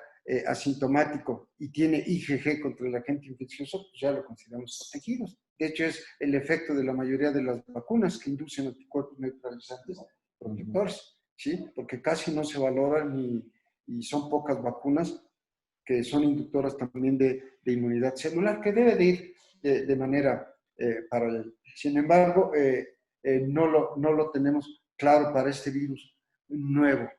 E: asintomático y tiene IgG contra el agente infeccioso, pues ya lo consideramos protegidos. De hecho, es el efecto de la mayoría de las vacunas que inducen anticuerpos neutralizantes protectores, ¿sí? Porque casi no se valoran y son pocas vacunas que son inductoras también de inmunidad celular, que debe de ir de manera paralela. Sin embargo, no lo tenemos claro para este virus nuevo,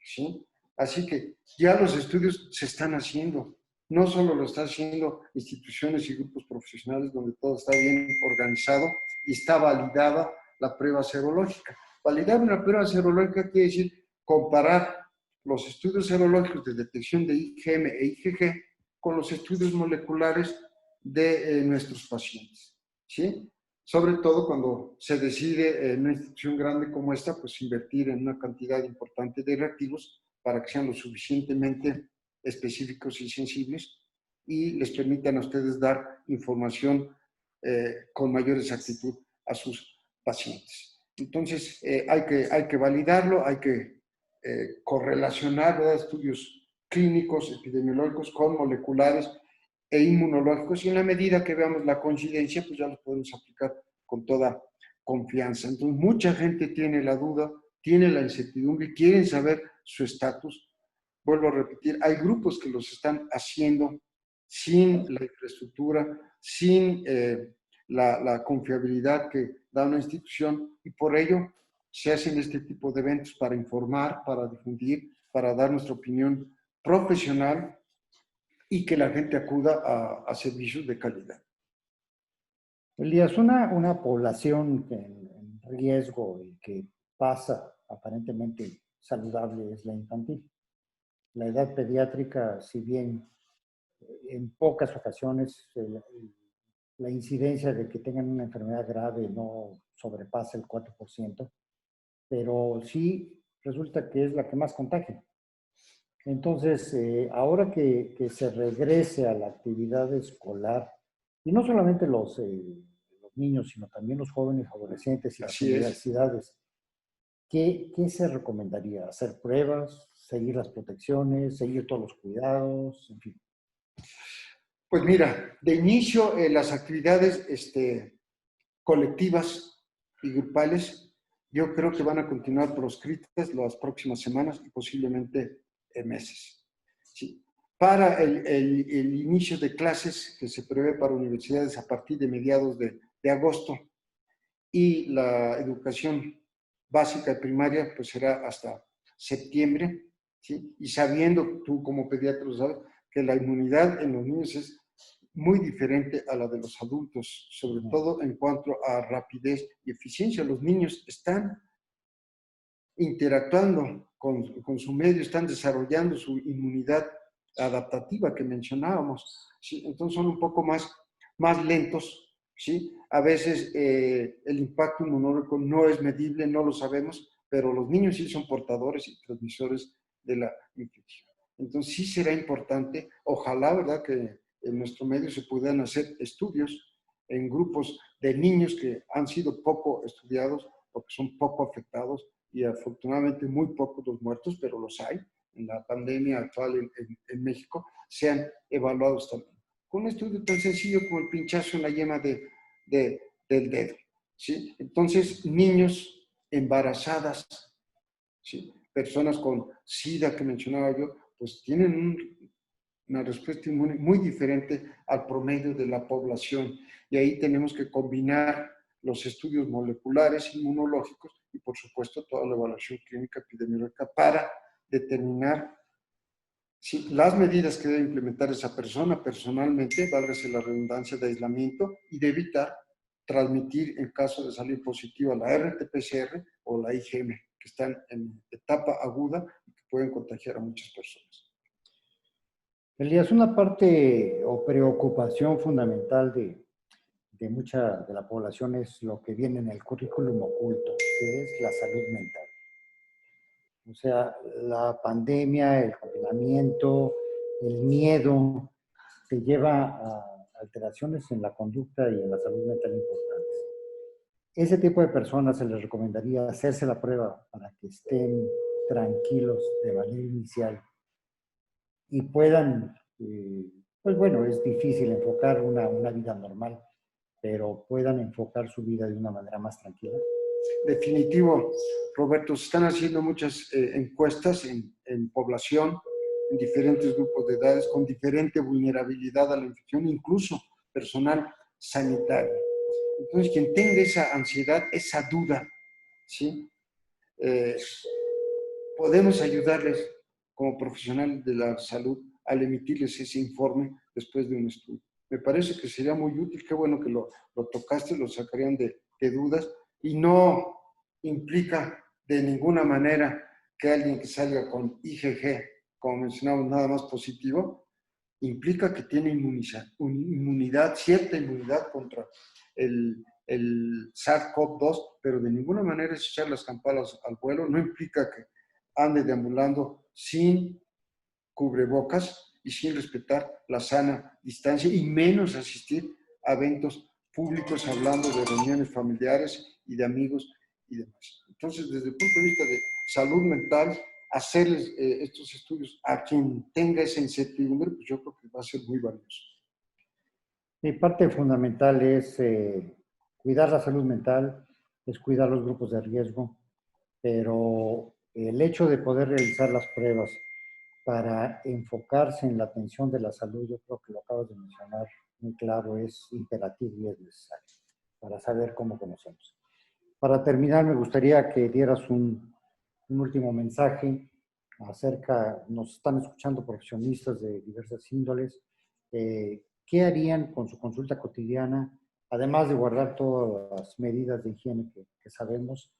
E: ¿sí? Así que ya los estudios se están haciendo. No solo lo están haciendo instituciones y grupos profesionales donde todo está bien organizado y está validada la prueba serológica. Validar una prueba serológica quiere decir comparar los estudios serológicos de detección de IgM e IgG con los estudios moleculares de nuestros pacientes, ¿sí? Sobre todo cuando se decide en una institución grande como esta, pues invertir en una cantidad importante de reactivos para que sean lo suficientemente específicos y sensibles y les permitan a ustedes dar información con mayor exactitud a sus pacientes. Entonces, hay que validarlo, hay que correlacionar, ¿verdad?, estudios clínicos, epidemiológicos con moleculares e inmunológicos, y en la medida que veamos la coincidencia, pues ya los podemos aplicar con toda confianza. Entonces, mucha gente tiene la duda, tiene la incertidumbre, quieren saber su estatus. Vuelvo a repetir, hay grupos que los están haciendo sin la infraestructura, sin la confiabilidad que da una institución, y por ello se hacen este tipo de eventos para informar, para difundir, para dar nuestra opinión profesional y que la gente acuda a servicios de calidad.
B: Elías, una población en riesgo y que pasa aparentemente saludable es la infantil. La edad pediátrica, si bien en pocas ocasiones la incidencia de que tengan una enfermedad grave no sobrepasa el 4%, pero sí resulta que es la que más contagia. Entonces, ahora que se regrese a la actividad escolar, y no solamente los niños, sino también los jóvenes, adolescentes y las universidades, ¿qué se recomendaría? ¿Hacer pruebas? ¿Seguir las protecciones? ¿Seguir todos los cuidados? En fin.
E: Pues mira, de inicio las actividades colectivas y grupales, yo creo que van a continuar proscritas las próximas semanas y posiblemente meses. Sí. Para el inicio de clases que se prevé para universidades a partir de mediados de agosto, y la educación básica y primaria pues será hasta septiembre, ¿sí? Y sabiendo, tú como pediatra lo sabes, que la inmunidad en los niños es muy diferente a la de los adultos, sobre todo en cuanto a rapidez y eficiencia. Los niños están interactuando con su medio, están desarrollando su inmunidad adaptativa que mencionábamos, ¿sí? Entonces son un poco más lentos, ¿sí? A veces el impacto inmunológico no es medible, no lo sabemos, pero los niños sí son portadores y transmisores de la infección. Entonces sí será importante, ojalá, ¿verdad?, que en nuestro medio se puedan hacer estudios en grupos de niños que han sido poco estudiados porque son poco afectados, y afortunadamente muy pocos los muertos, pero los hay. En la pandemia actual en México se han evaluado también. Con un estudio tan sencillo como el pinchazo en la yema del dedo, ¿sí? Entonces, niños, embarazadas, ¿sí?, personas con SIDA que mencionaba yo, pues tienen una respuesta inmune muy diferente al promedio de la población. Y ahí tenemos que combinar los estudios moleculares, inmunológicos y, por supuesto, toda la evaluación clínica epidemiológica para determinar si las medidas que debe implementar esa persona personalmente, válgase la redundancia de aislamiento, y de evitar transmitir en caso de salir positiva la RT-PCR o la IgM, que están en etapa aguda y que pueden contagiar a muchas personas.
B: Elías, una parte o preocupación fundamental de mucha de la población es lo que viene en el currículum oculto, que es la salud mental. O sea, la pandemia, el confinamiento, el miedo, te lleva a alteraciones en la conducta y en la salud mental importantes. Ese tipo de personas se les recomendaría hacerse la prueba para que estén tranquilos de manera inicial y puedan, pues bueno, es difícil enfocar una vida normal, pero puedan enfocar su vida de una manera más tranquila.
E: Definitivo, Roberto, se están haciendo muchas encuestas en población, en diferentes grupos de edades, con diferente vulnerabilidad a la infección, incluso personal sanitario. Entonces, quien tenga esa ansiedad, esa duda, ¿sí?, podemos ayudarles como profesionales de la salud al emitirles ese informe después de un estudio. Me parece que sería muy útil, qué bueno que lo tocaste, lo sacarían de dudas, y no implica de ninguna manera que alguien que salga con IgG, como mencionamos, nada más positivo, implica que tiene inmunidad, cierta inmunidad contra el SARS-CoV-2, pero de ninguna manera es echar las campanas al vuelo, no implica que ande deambulando sin cubrebocas y sin respetar la sana distancia y menos asistir a eventos públicos hablando de reuniones familiares y de amigos y demás. Entonces, desde el punto de vista de salud mental, hacerles estos estudios a quien tenga esa incertidumbre, pues yo creo que va a ser muy valioso.
B: Mi parte fundamental es cuidar la salud mental, es cuidar los grupos de riesgo, pero el hecho de poder realizar las pruebas para enfocarse en la atención de la salud, yo creo que lo acabas de mencionar muy claro, es imperativo y es necesario para saber cómo conocemos. Para terminar, me gustaría que dieras un último mensaje acerca, nos están escuchando profesionistas de diversas índoles, ¿qué harían con su consulta cotidiana, además de guardar todas las medidas de higiene que sabemos?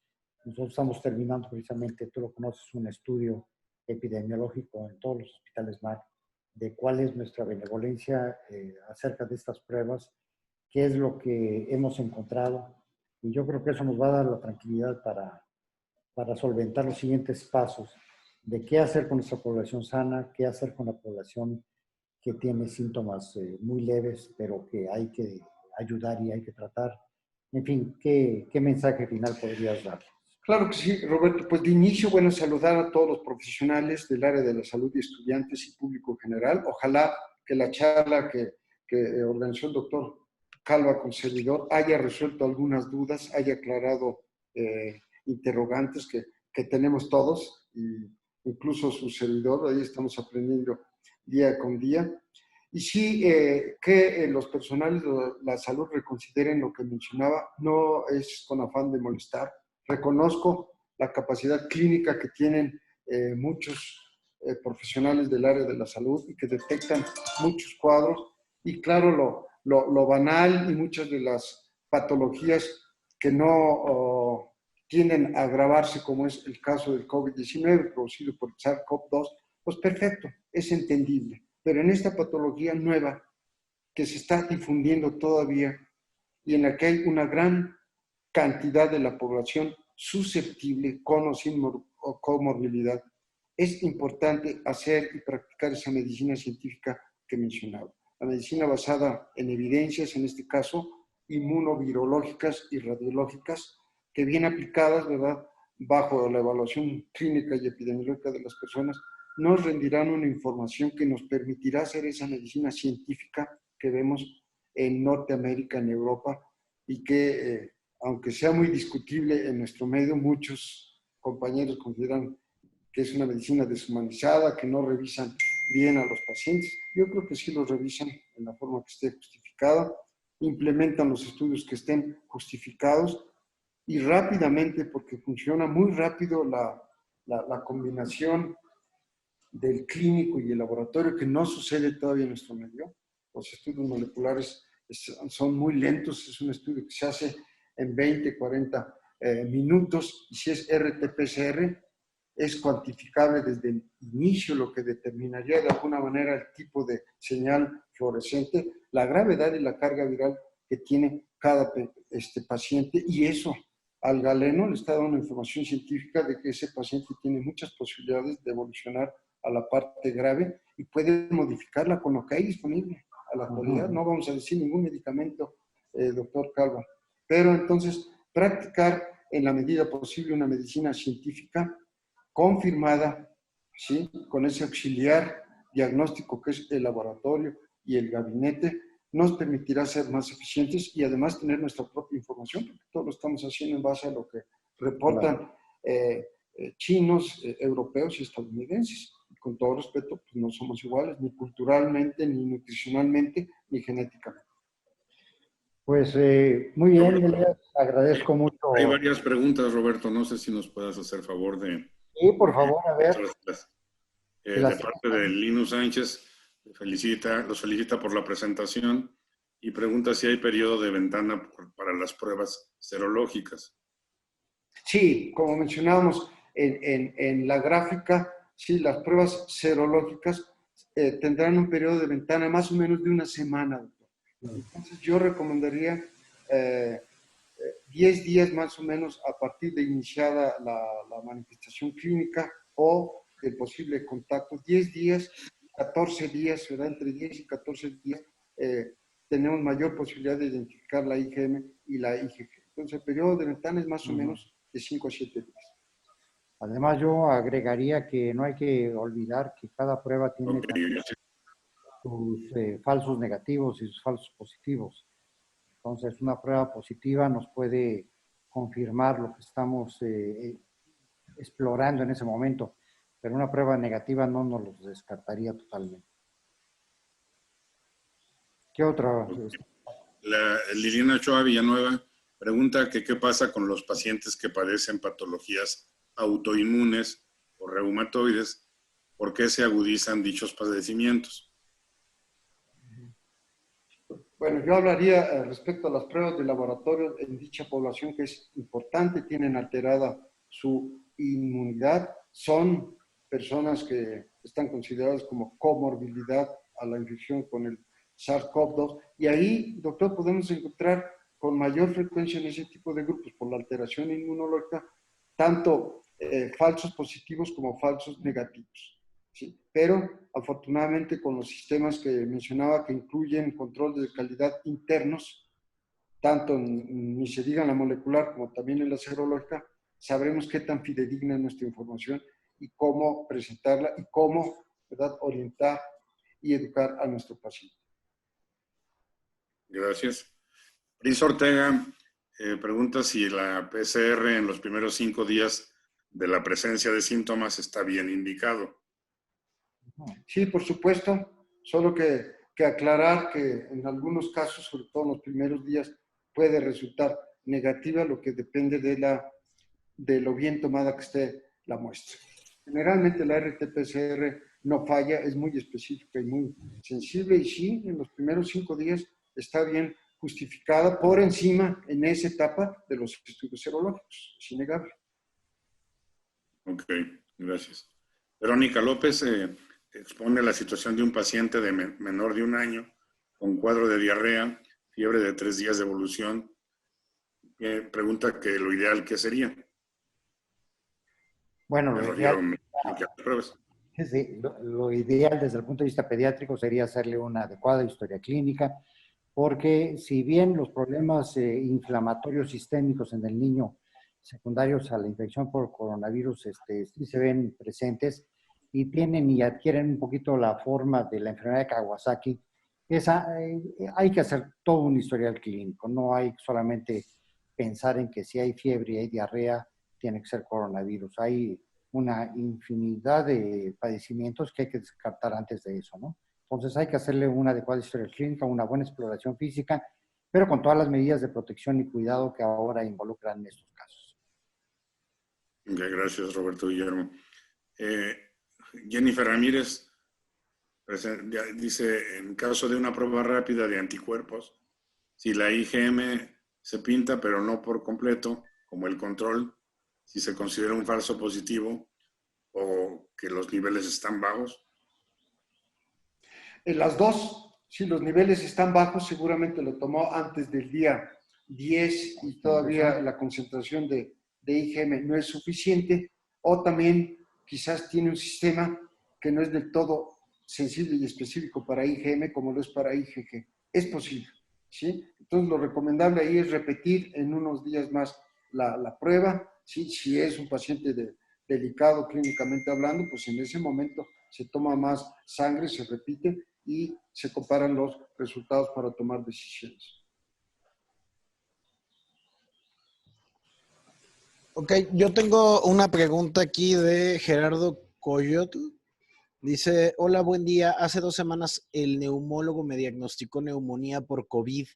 B: Nosotros estamos terminando precisamente, tú lo conoces, un estudio epidemiológico en todos los hospitales MAC de cuál es nuestra benevolencia acerca de estas pruebas, qué es lo que hemos encontrado, y yo creo que eso nos va a dar la tranquilidad para solventar los siguientes pasos de qué hacer con nuestra población sana, qué hacer con la población que tiene síntomas muy leves, pero que hay que ayudar y hay que tratar. En fin, ¿qué mensaje final podrías dar?
E: Claro que sí, Roberto. Pues de inicio, bueno, saludar a todos los profesionales del área de la salud y estudiantes y público en general. Ojalá que la charla que organizó el doctor Calva con servidor haya resuelto algunas dudas, haya aclarado interrogantes que tenemos todos, incluso su servidor. Ahí estamos aprendiendo día con día. Y sí, que los personales de la salud reconsideren lo que mencionaba, no es con afán de molestar. Reconozco la capacidad clínica que tienen muchos profesionales del área de la salud y que detectan muchos cuadros. Y claro, lo banal y muchas de las patologías que no tienden a agravarse, como es el caso del COVID-19 producido por el SARS-CoV-2, pues perfecto, es entendible. Pero en esta patología nueva que se está difundiendo todavía y en la que hay una gran cantidad de la población susceptible con o sin comorbilidad, es importante hacer y practicar esa medicina científica que mencionaba. La medicina basada en evidencias, en este caso, inmunovirológicas y radiológicas, que bien aplicadas, ¿verdad?, bajo la evaluación clínica y epidemiológica de las personas, nos rendirán una información que nos permitirá hacer esa medicina científica que vemos en Norteamérica, en Europa, y que, aunque sea muy discutible en nuestro medio, muchos compañeros consideran que es una medicina deshumanizada, que no revisan bien a los pacientes. Yo creo que sí los revisan en la forma que esté justificada, implementan los estudios que estén justificados y rápidamente, porque funciona muy rápido la combinación del clínico y el laboratorio, que no sucede todavía en nuestro medio. Los estudios moleculares son muy lentos, es un estudio que se hace en 20, 40 minutos, y si es RT-PCR, es cuantificable desde el inicio, lo que determinaría de alguna manera el tipo de señal fluorescente, la gravedad y la carga viral que tiene cada paciente, y eso al galeno le está dando información científica de que ese paciente tiene muchas posibilidades de evolucionar a la parte grave y puede modificarla con lo que hay disponible a la actualidad. No vamos a decir ningún medicamento, doctor Calva, pero entonces practicar en la medida posible una medicina científica confirmada, ¿sí?, con ese auxiliar diagnóstico que es el laboratorio y el gabinete, nos permitirá ser más eficientes y además tener nuestra propia información, porque todo lo estamos haciendo en base a lo que reportan chinos, europeos y estadounidenses. Con todo respeto, pues no somos iguales, ni culturalmente, ni nutricionalmente, ni genéticamente.
B: Pues muy bien, Elías, agradezco mucho.
A: Hay varias preguntas, Roberto, no sé si nos puedas hacer favor de...
B: Sí, por favor, a ver.
A: De parte de Linus Sánchez, los felicita por la presentación y pregunta si hay periodo de ventana para las pruebas serológicas.
E: Sí, como mencionábamos, en la gráfica, sí, las pruebas serológicas tendrán un periodo de ventana más o menos de una semana, doctor. Entonces yo recomendaría 10 días más o menos a partir de iniciada la manifestación clínica o del posible contacto. 10 días, 14 días, ¿verdad? Entre 10 y 14 días tenemos mayor posibilidad de identificar la IgM y la IgG. Entonces el periodo de ventana es más o menos de 5 a 7 días.
B: Además, yo agregaría que no hay que olvidar que cada prueba tiene
A: Ok,
B: sus falsos negativos y sus falsos positivos. Entonces, una prueba positiva nos puede confirmar lo que estamos explorando en ese momento, pero una prueba negativa no nos lo descartaría totalmente. ¿Qué otra?
A: Liliana Ochoa Villanueva pregunta que qué pasa con los pacientes que padecen patologías autoinmunes o reumatoides, ¿por qué se agudizan dichos padecimientos?
E: Bueno, yo hablaría respecto a las pruebas de laboratorio en dicha población, que es importante, tienen alterada su inmunidad, son personas que están consideradas como comorbilidad a la infección con el SARS-CoV-2, y ahí, doctor, podemos encontrar con mayor frecuencia en ese tipo de grupos, por la alteración inmunológica, tanto falsos positivos como falsos negativos. ¿Sí? Pero afortunadamente con los sistemas que mencionaba que incluyen control de calidad internos, tanto ni se diga en la molecular como también en la serológica, sabremos qué tan fidedigna es nuestra información y cómo presentarla y cómo, ¿verdad?, orientar y educar a nuestro paciente.
A: Gracias. Pris Ortega pregunta si la PCR en los primeros 5 días de la presencia de síntomas está bien indicado.
E: Sí, por supuesto, solo que aclarar que en algunos casos, sobre todo en los primeros días, puede resultar negativa, lo que depende de lo bien tomada que esté la muestra. Generalmente la RT-PCR no falla, es muy específica y muy sensible, y sí, en los primeros 5 días está bien justificada por encima en esa etapa de los estudios serológicos, es innegable.
A: Ok, gracias. Verónica López expone la situación de un paciente de menor de 1 año con cuadro de diarrea, fiebre de 3 días de evolución. Pregunta que lo ideal, ¿qué sería?
B: Bueno,
A: Me
B: lo
A: refiero
B: ideal,
A: a las pruebas.
B: sí, lo ideal desde el punto de vista pediátrico sería hacerle una adecuada historia clínica, porque si bien los problemas inflamatorios sistémicos en el niño secundarios a la infección por coronavirus sí se ven presentes y tienen y adquieren un poquito la forma de la enfermedad de Kawasaki, hay que hacer todo un historial clínico, no hay solamente pensar en que si hay fiebre y hay diarrea, tiene que ser coronavirus. Hay una infinidad de padecimientos que hay que descartar antes de eso, ¿no? Entonces hay que hacerle una adecuada historia clínica, una buena exploración física, pero con todas las medidas de protección y cuidado que ahora involucran estos casos.
A: Okay, gracias, Roberto Guillermo. Jennifer Ramírez dice, en caso de una prueba rápida de anticuerpos, si la IgM se pinta pero no por completo, como el control, si se considera un falso positivo o que los niveles están bajos.
E: En las dos, si los niveles están bajos, seguramente lo tomó antes del día 10 y todavía la concentración de IgM no es suficiente, o también quizás tiene un sistema que no es del todo sensible y específico para IgM como lo es para IgG. Es posible, ¿sí? Entonces lo recomendable ahí es repetir en unos días más la prueba, ¿sí? Si es un paciente delicado clínicamente hablando, pues en ese momento se toma más sangre, se repite y se comparan los resultados para tomar decisiones.
F: Ok, yo tengo una pregunta aquí de Gerardo Coyotl. Dice, hola, buen día. Hace 2 semanas el neumólogo me diagnosticó neumonía por COVID.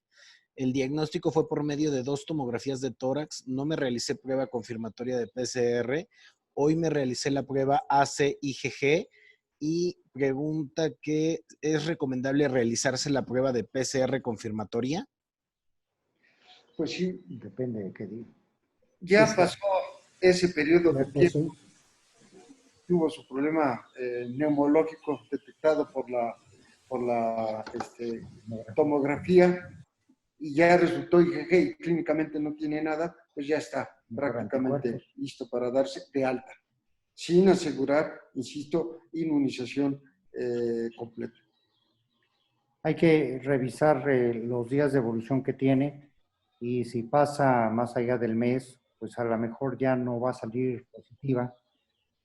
F: El diagnóstico fue por medio de 2 tomografías de tórax. No me realicé prueba confirmatoria de PCR. Hoy me realicé la prueba AC-IgG y pregunta que ¿es recomendable realizarse la prueba de PCR confirmatoria?
E: Pues sí,
B: Depende de qué día.
E: ya pasó ese periodo de tiempo tuvo su problema neumológico detectado por la tomografía y ya resultó IgG y clínicamente no tiene nada, pues ya está prácticamente listo para darse de alta, sin asegurar, insisto, inmunización completa.
B: Hay que revisar los días de evolución que tiene y si pasa más allá del mes, pues a lo mejor ya no va a salir positiva.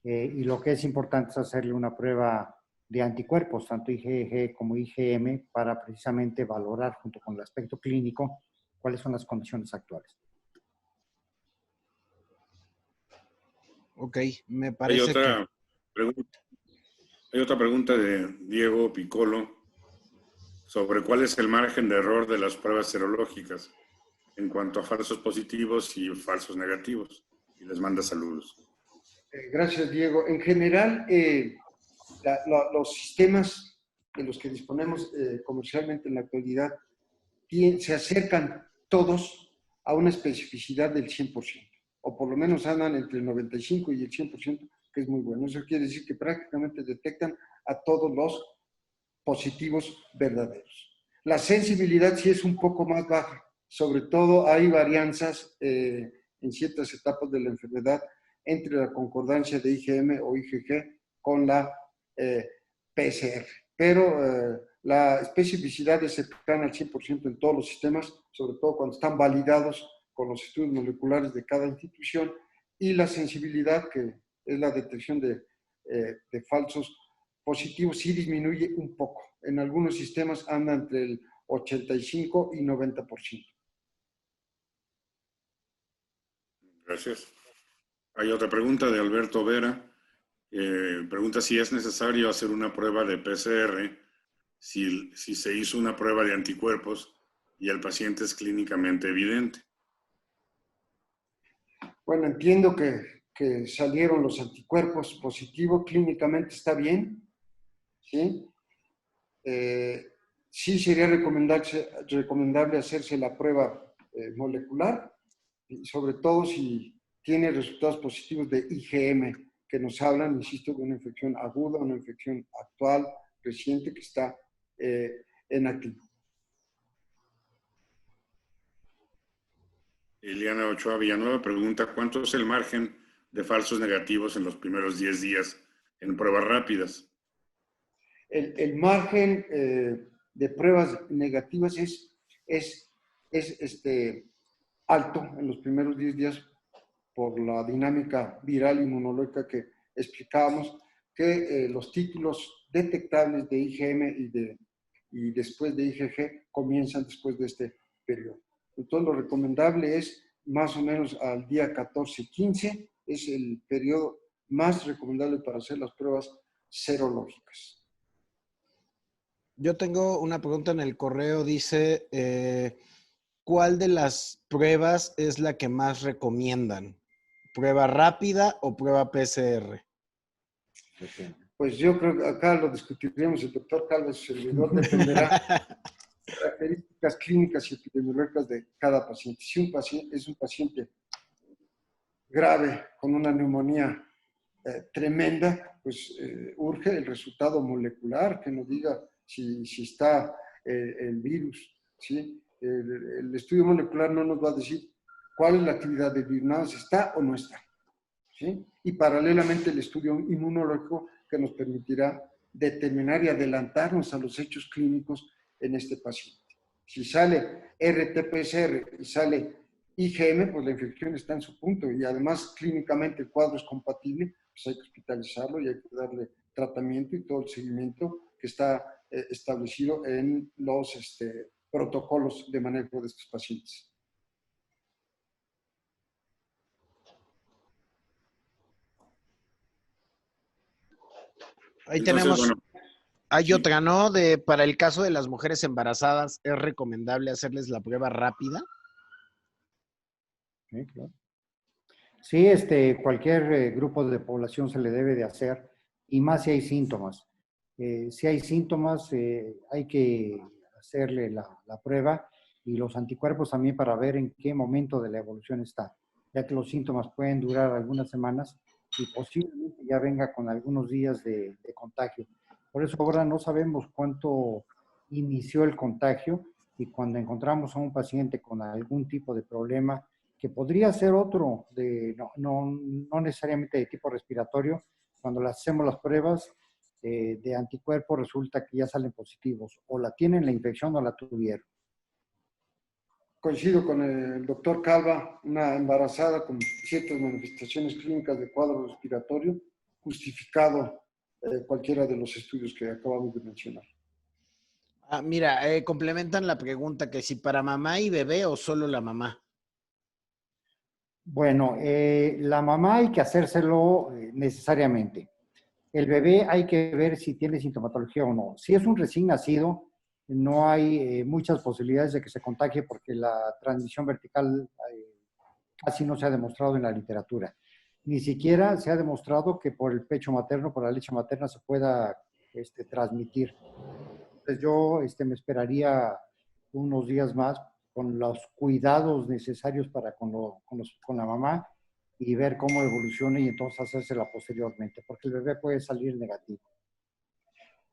B: Y lo que es importante es hacerle una prueba de anticuerpos, tanto IgG como IgM, para precisamente valorar junto con el aspecto clínico cuáles son las condiciones actuales.
F: Ok, me parece
A: Hay otra pregunta de Diego Piccolo sobre cuál es el margen de error de las pruebas serológicas en cuanto a falsos positivos y falsos negativos. Y les manda saludos.
E: Gracias, Diego. En general, los sistemas de los que disponemos comercialmente en la actualidad se acercan todos a una especificidad del 100%, o por lo menos andan entre el 95 y el 100%, que es muy bueno. Eso quiere decir que prácticamente detectan a todos los positivos verdaderos. La sensibilidad sí es un poco más baja, sobre todo hay varianzas en ciertas etapas de la enfermedad entre la concordancia de IgM o IgG con la PCR. Pero la especificidad es cercana al 100% en todos los sistemas, sobre todo cuando están validados con los estudios moleculares de cada institución, y la sensibilidad, que es la detección de falsos positivos, sí disminuye un poco. En algunos sistemas anda entre el 85 y 90%.
A: Gracias. Hay otra pregunta de Alberto Vera. Pregunta si es necesario hacer una prueba de PCR si se hizo una prueba de anticuerpos y el paciente es clínicamente evidente.
E: Bueno, entiendo que salieron los anticuerpos positivos, clínicamente está bien, ¿sí? Sí sería recomendable hacerse la prueba molecular, y sobre todo si tiene resultados positivos de IgM, que nos hablan, insisto, de una infección aguda, una infección actual, reciente, que está en activo.
A: Eliana Ochoa Villanueva pregunta, ¿cuánto es el margen de falsos negativos en los primeros 10 días en pruebas rápidas?
E: El margen de pruebas negativas es alto en los primeros 10 días por la dinámica viral inmunológica que explicábamos, que los títulos detectables de IgM y después de IgG comienzan después de este periodo. Entonces, lo recomendable es más o menos al día 14-15, es el periodo más recomendable para hacer las pruebas serológicas.
F: Yo tengo una pregunta en el correo, dice, ¿cuál de las pruebas es la que más recomiendan? ¿Prueba rápida o prueba PCR?
E: Pues yo creo que acá lo discutiremos, el doctor Calvo, su servidor, dependerá de características clínicas y epidemiológicas de cada paciente. Si un paciente es un paciente grave con una neumonía tremenda, pues urge el resultado molecular que nos diga si está el virus, ¿sí? El estudio molecular no nos va a decir cuál es la actividad del virus, nada, si está o no está, ¿sí? Y paralelamente el estudio inmunológico que nos permitirá determinar y adelantarnos a los hechos clínicos en este paciente. Si sale RT-PCR y sale IgM, pues la infección está en su punto y además clínicamente el cuadro es compatible, pues hay que hospitalizarlo y hay que darle tratamiento y todo el seguimiento que está establecido en los protocolos de manejo de estos pacientes.
F: Ahí
A: Entonces,
F: tenemos,
A: bueno,
F: hay
A: sí.
F: otra, ¿no? Para el caso de las mujeres embarazadas, ¿es recomendable hacerles la prueba rápida?
B: Sí, claro. Sí, cualquier grupo de población se le debe de hacer, y más si hay síntomas. Si hay síntomas, hay que hacerle la prueba y los anticuerpos también para ver en qué momento de la evolución está, ya que los síntomas pueden durar algunas semanas y posiblemente ya venga con algunos días de contagio. Por eso ahora no sabemos cuánto inició el contagio y cuando encontramos a un paciente con algún tipo de problema, que podría ser otro, no necesariamente de tipo respiratorio, cuando le hacemos las pruebas de anticuerpos resulta que ya salen positivos, o la tienen la infección o la tuvieron.
E: Coincido con el doctor Calva, una embarazada con ciertas manifestaciones clínicas de cuadro respiratorio, justificado cualquiera de los estudios que acabamos de mencionar.
F: Mira, complementan la pregunta que si para mamá y bebé o solo la mamá.
B: Bueno, la mamá hay que hacérselo necesariamente. El bebé hay que ver si tiene sintomatología o no. Si es un recién nacido, no hay muchas posibilidades de que se contagie porque la transmisión vertical casi no se ha demostrado en la literatura. Ni siquiera se ha demostrado que por el pecho materno, por la leche materna, se pueda transmitir. Entonces yo me esperaría unos días más con los cuidados necesarios para con la mamá y ver cómo evoluciona y entonces hacérsela posteriormente, porque el bebé puede salir negativo.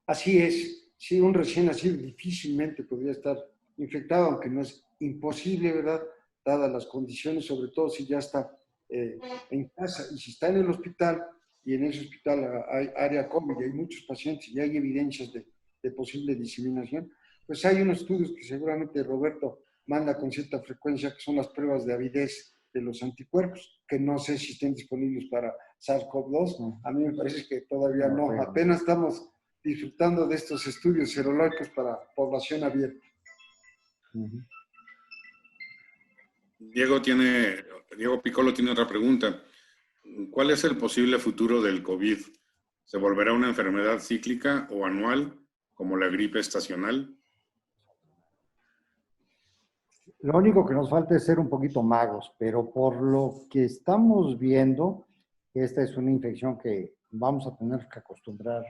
E: Así es, sí, un recién nacido difícilmente podría estar infectado, aunque no es imposible, ¿verdad? Dadas las condiciones, sobre todo si ya está en casa y si está en el hospital y en ese hospital hay área COVID y hay muchos pacientes y hay evidencias de posible diseminación, pues hay unos estudios que seguramente Roberto manda con cierta frecuencia, que son las pruebas de avidez de los anticuerpos, que no sé si estén disponibles para SARS-CoV-2. A mí me parece que todavía no.
B: Bueno.
E: Apenas estamos disfrutando de estos estudios serológicos para población abierta.
A: Diego Piccolo tiene otra pregunta. ¿Cuál es el posible futuro del COVID? ¿Se volverá una enfermedad cíclica o anual, como la gripe estacional?
B: Lo único que nos falta es ser un poquito magos, pero por lo que estamos viendo, esta es una infección que vamos a tener que acostumbrar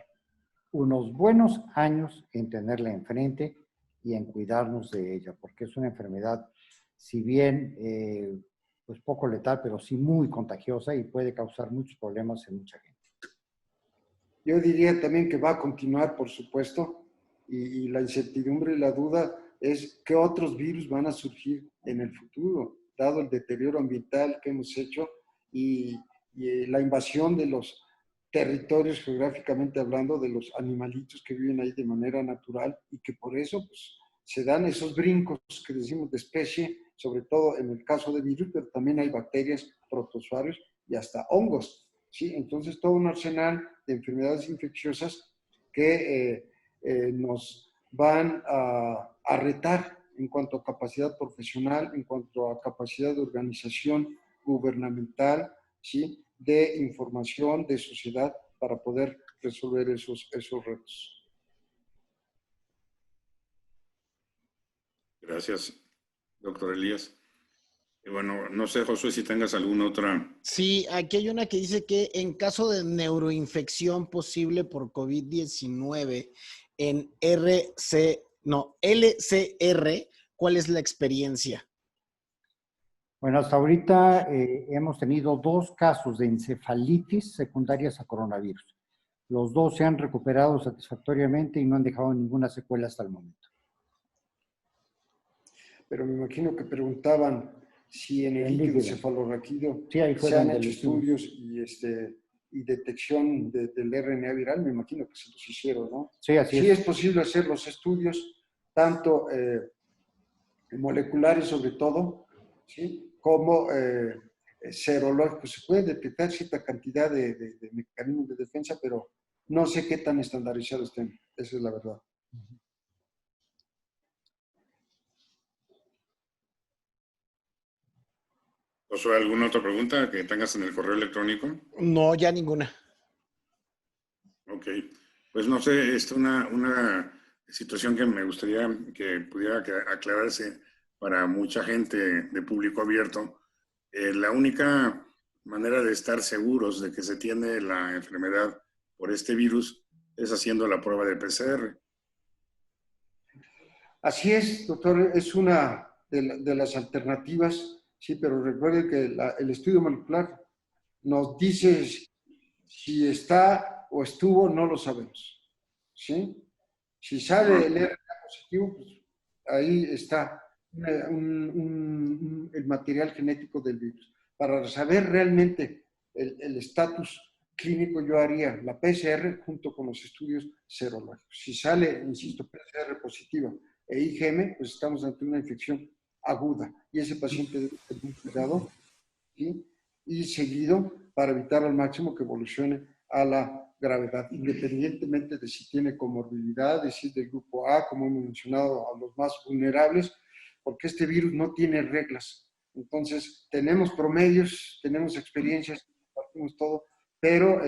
B: unos buenos años en tenerla enfrente y en cuidarnos de ella, porque es una enfermedad, si bien pues poco letal, pero sí muy contagiosa y puede causar muchos problemas en mucha gente.
E: Yo diría también que va a continuar, por supuesto, y la incertidumbre y la duda es qué otros virus van a surgir en el futuro, dado el deterioro ambiental que hemos hecho y la invasión de los territorios geográficamente hablando, de los animalitos que viven ahí de manera natural y que por eso pues, se dan esos brincos que decimos de especie, sobre todo en el caso de virus, pero también hay bacterias, protozoarios y hasta hongos, ¿sí? Entonces todo un arsenal de enfermedades infecciosas que nos van a retar en cuanto a capacidad profesional, en cuanto a capacidad de organización gubernamental, ¿sí? De información, de sociedad, para poder resolver esos retos.
A: Gracias, doctor Elías. Y bueno, no sé, Josué, si tengas alguna otra.
F: Sí, aquí hay una que dice que en caso de neuroinfección posible por COVID-19 en LCR, ¿cuál es la experiencia?
B: Bueno, hasta ahorita hemos tenido 2 casos de encefalitis secundarias a coronavirus. Los 2 se han recuperado satisfactoriamente y no han dejado ninguna secuela hasta el momento.
E: Pero me imagino que preguntaban si en el líquido cefalorraquídeo
B: sí,
E: se han hecho estudios y detección del RNA viral, me imagino que se los hicieron, ¿no?
B: Sí, así es.
E: Sí es posible hacer los estudios, tanto moleculares sobre todo, ¿sí? Como serológicos. Se puede detectar cierta cantidad de mecanismos de defensa, pero no sé qué tan estandarizados estén. Esa es la verdad.
A: Josué, ¿alguna otra pregunta que tengas en el correo electrónico?
F: No, ya ninguna.
A: Ok, pues no sé, es una situación que me gustaría que pudiera aclararse para mucha gente de público abierto. La única manera de estar seguros de que se tiene la enfermedad por este virus es haciendo la prueba de PCR.
E: Así es, doctor, es una de las alternativas, sí, pero recuerde que el estudio molecular nos dice Si está o estuvo, no lo sabemos. ¿Sí? Si sale el RNA positivo, pues ahí está el material genético del virus. Para saber realmente el estatus clínico, yo haría la PCR junto con los estudios serológicos. Si sale, insisto, PCR positiva e IgM, pues estamos ante una infección aguda y ese paciente debe ser muy cuidado, ¿sí? Y seguido para evitar al máximo que evolucione a la gravedad, independientemente de si tiene comorbilidad, de si es del grupo A, como hemos mencionado, a los más vulnerables, porque este virus no tiene reglas. Entonces, tenemos promedios, tenemos experiencias, compartimos todo, pero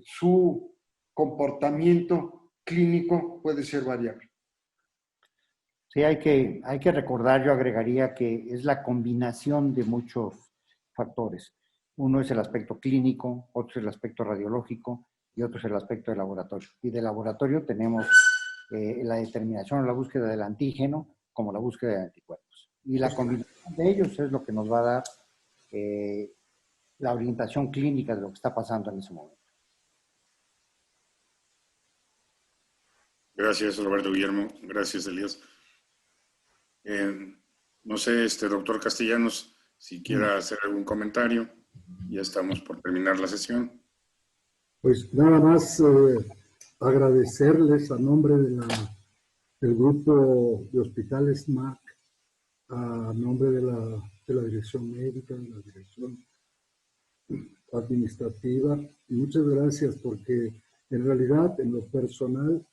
E: su comportamiento clínico puede ser variable.
B: Sí, hay que recordar, yo agregaría que es la combinación de muchos factores. Uno es el aspecto clínico, otro es el aspecto radiológico y otro es el aspecto de laboratorio. Y de laboratorio tenemos la determinación o la búsqueda del antígeno como la búsqueda de anticuerpos. Y la combinación de ellos es lo que nos va a dar la orientación clínica de lo que está pasando en ese momento.
A: Gracias, Roberto Guillermo. Gracias, Elías. No sé, doctor Castellanos, si quiera hacer algún comentario. Ya estamos por terminar la sesión.
G: Pues nada más agradecerles a nombre del grupo de hospitales MAC, a nombre de la dirección médica, de la dirección administrativa. Y muchas gracias porque en realidad, en lo personal,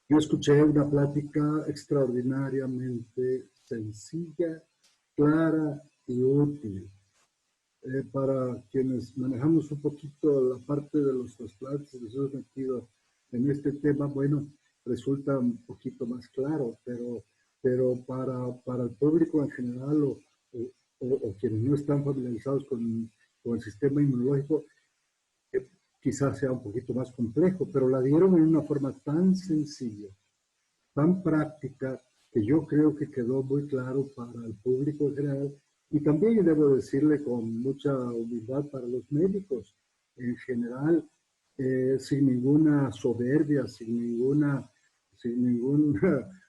G: yo escuché una plática extraordinariamente sencilla, clara y útil. Para quienes manejamos un poquito la parte de los trasplantes, nos hemos metido en este tema, bueno, resulta un poquito más claro, pero para el público en general o quienes no están familiarizados con el sistema inmunológico, quizás sea un poquito más complejo, pero la dieron en una forma tan sencilla, tan práctica, que yo creo que quedó muy claro para el público en general. Y también debo decirle con mucha humildad para los médicos en general, sin ninguna soberbia, sin ningún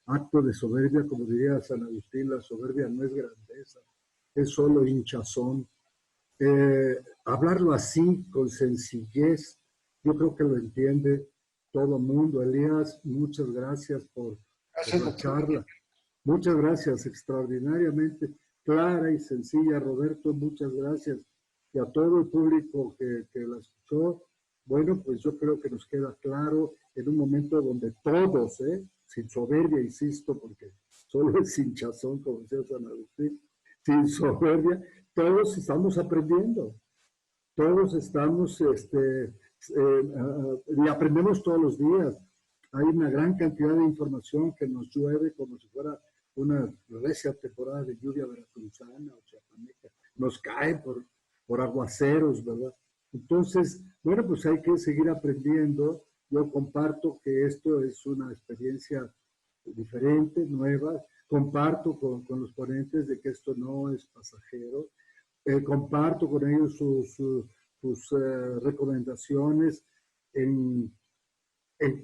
G: acto de soberbia, como diría San Agustín, la soberbia no es grandeza, es solo hinchazón. Hablarlo así, con sencillez, yo creo que lo entiende todo el mundo. Elías, muchas gracias por la charla. Muchas gracias, extraordinariamente clara y sencilla. Roberto, muchas gracias. Y a todo el público que la escuchó, bueno, pues yo creo que nos queda claro en un momento donde todos, sin soberbia, insisto, porque solo es hinchazón, como decía San Agustín, sin soberbia, todos estamos aprendiendo. Todos estamos, y aprendemos todos los días. Hay una gran cantidad de información que nos llueve como si fuera una recia temporada de lluvia veracruzana o chiapaneca. Nos cae por aguaceros, ¿verdad? Entonces, bueno, pues hay que seguir aprendiendo. Yo comparto que esto es una experiencia diferente, nueva. Comparto con los ponentes de que esto no es pasajero. Comparto con ellos sus recomendaciones en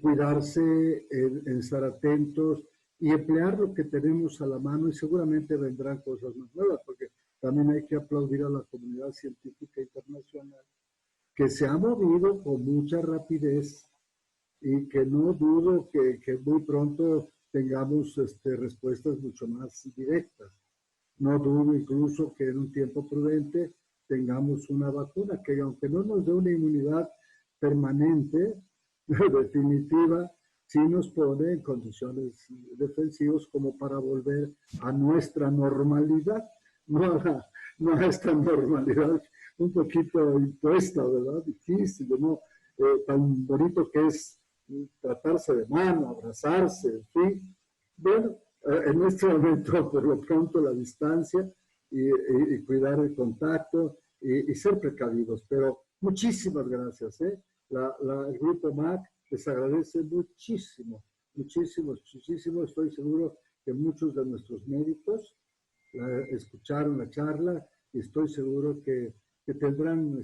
G: cuidarse, en estar atentos y emplear lo que tenemos a la mano, y seguramente vendrán cosas más nuevas, porque también hay que aplaudir a la comunidad científica internacional que se ha movido con mucha rapidez y que no dudo que muy pronto tengamos respuestas mucho más directas. No dudo incluso que en un tiempo prudente tengamos una vacuna que, aunque no nos dé una inmunidad permanente, definitiva, sí nos pone en condiciones defensivas como para volver a nuestra normalidad, no a esta normalidad un poquito impuesta, ¿verdad? Difícil, ¿no? Tan bonito que es tratarse de mano, abrazarse, en fin. Bueno, en este momento, por lo pronto, la distancia y cuidar el contacto y ser precavidos. Pero muchísimas gracias. El Grupo MAC les agradece muchísimo, muchísimo, muchísimo. Estoy seguro que muchos de nuestros médicos escucharon la charla y estoy seguro que que tendrán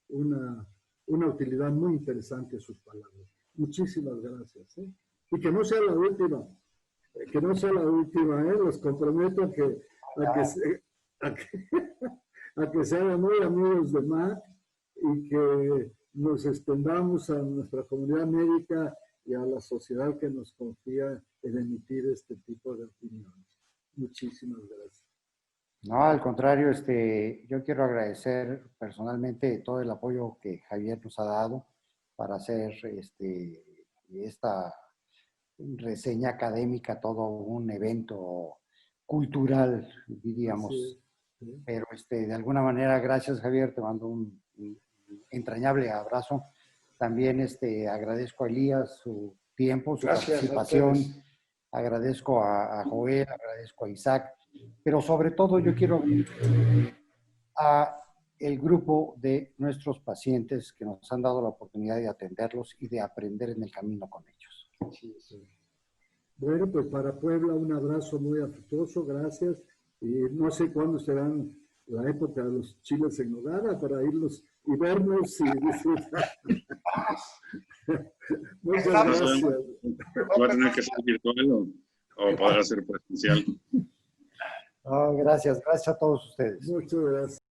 G: una utilidad muy interesante sus palabras. Muchísimas gracias. Y que no sea la última, los comprometo a que se hagan muy amigos de Mac y que nos extendamos a nuestra comunidad médica y a la sociedad que nos confía en emitir este tipo de opiniones. Muchísimas gracias.
B: No, al contrario, yo quiero agradecer personalmente todo el apoyo que Javier nos ha dado para hacer esta reseña académica, todo un evento cultural, diríamos.
G: Sí.
B: Pero de alguna manera, gracias Javier, te mando un entrañable abrazo. También agradezco a Elías su tiempo, su participación. Agradezco a Joel, agradezco a Isaac, pero sobre todo yo quiero a el grupo de nuestros pacientes que nos han dado la oportunidad de atenderlos y de aprender en el camino con ellos.
G: Sí. Bueno, pues para Puebla un abrazo muy afectuoso, gracias. Y no sé cuándo serán la época de los chiles en nogada para irlos y vernos y disfrutar. Muchas gracias.
A: ¿Va a tener que ser virtual o podrá ser presencial?
B: Oh, gracias a todos ustedes.
G: Muchas gracias.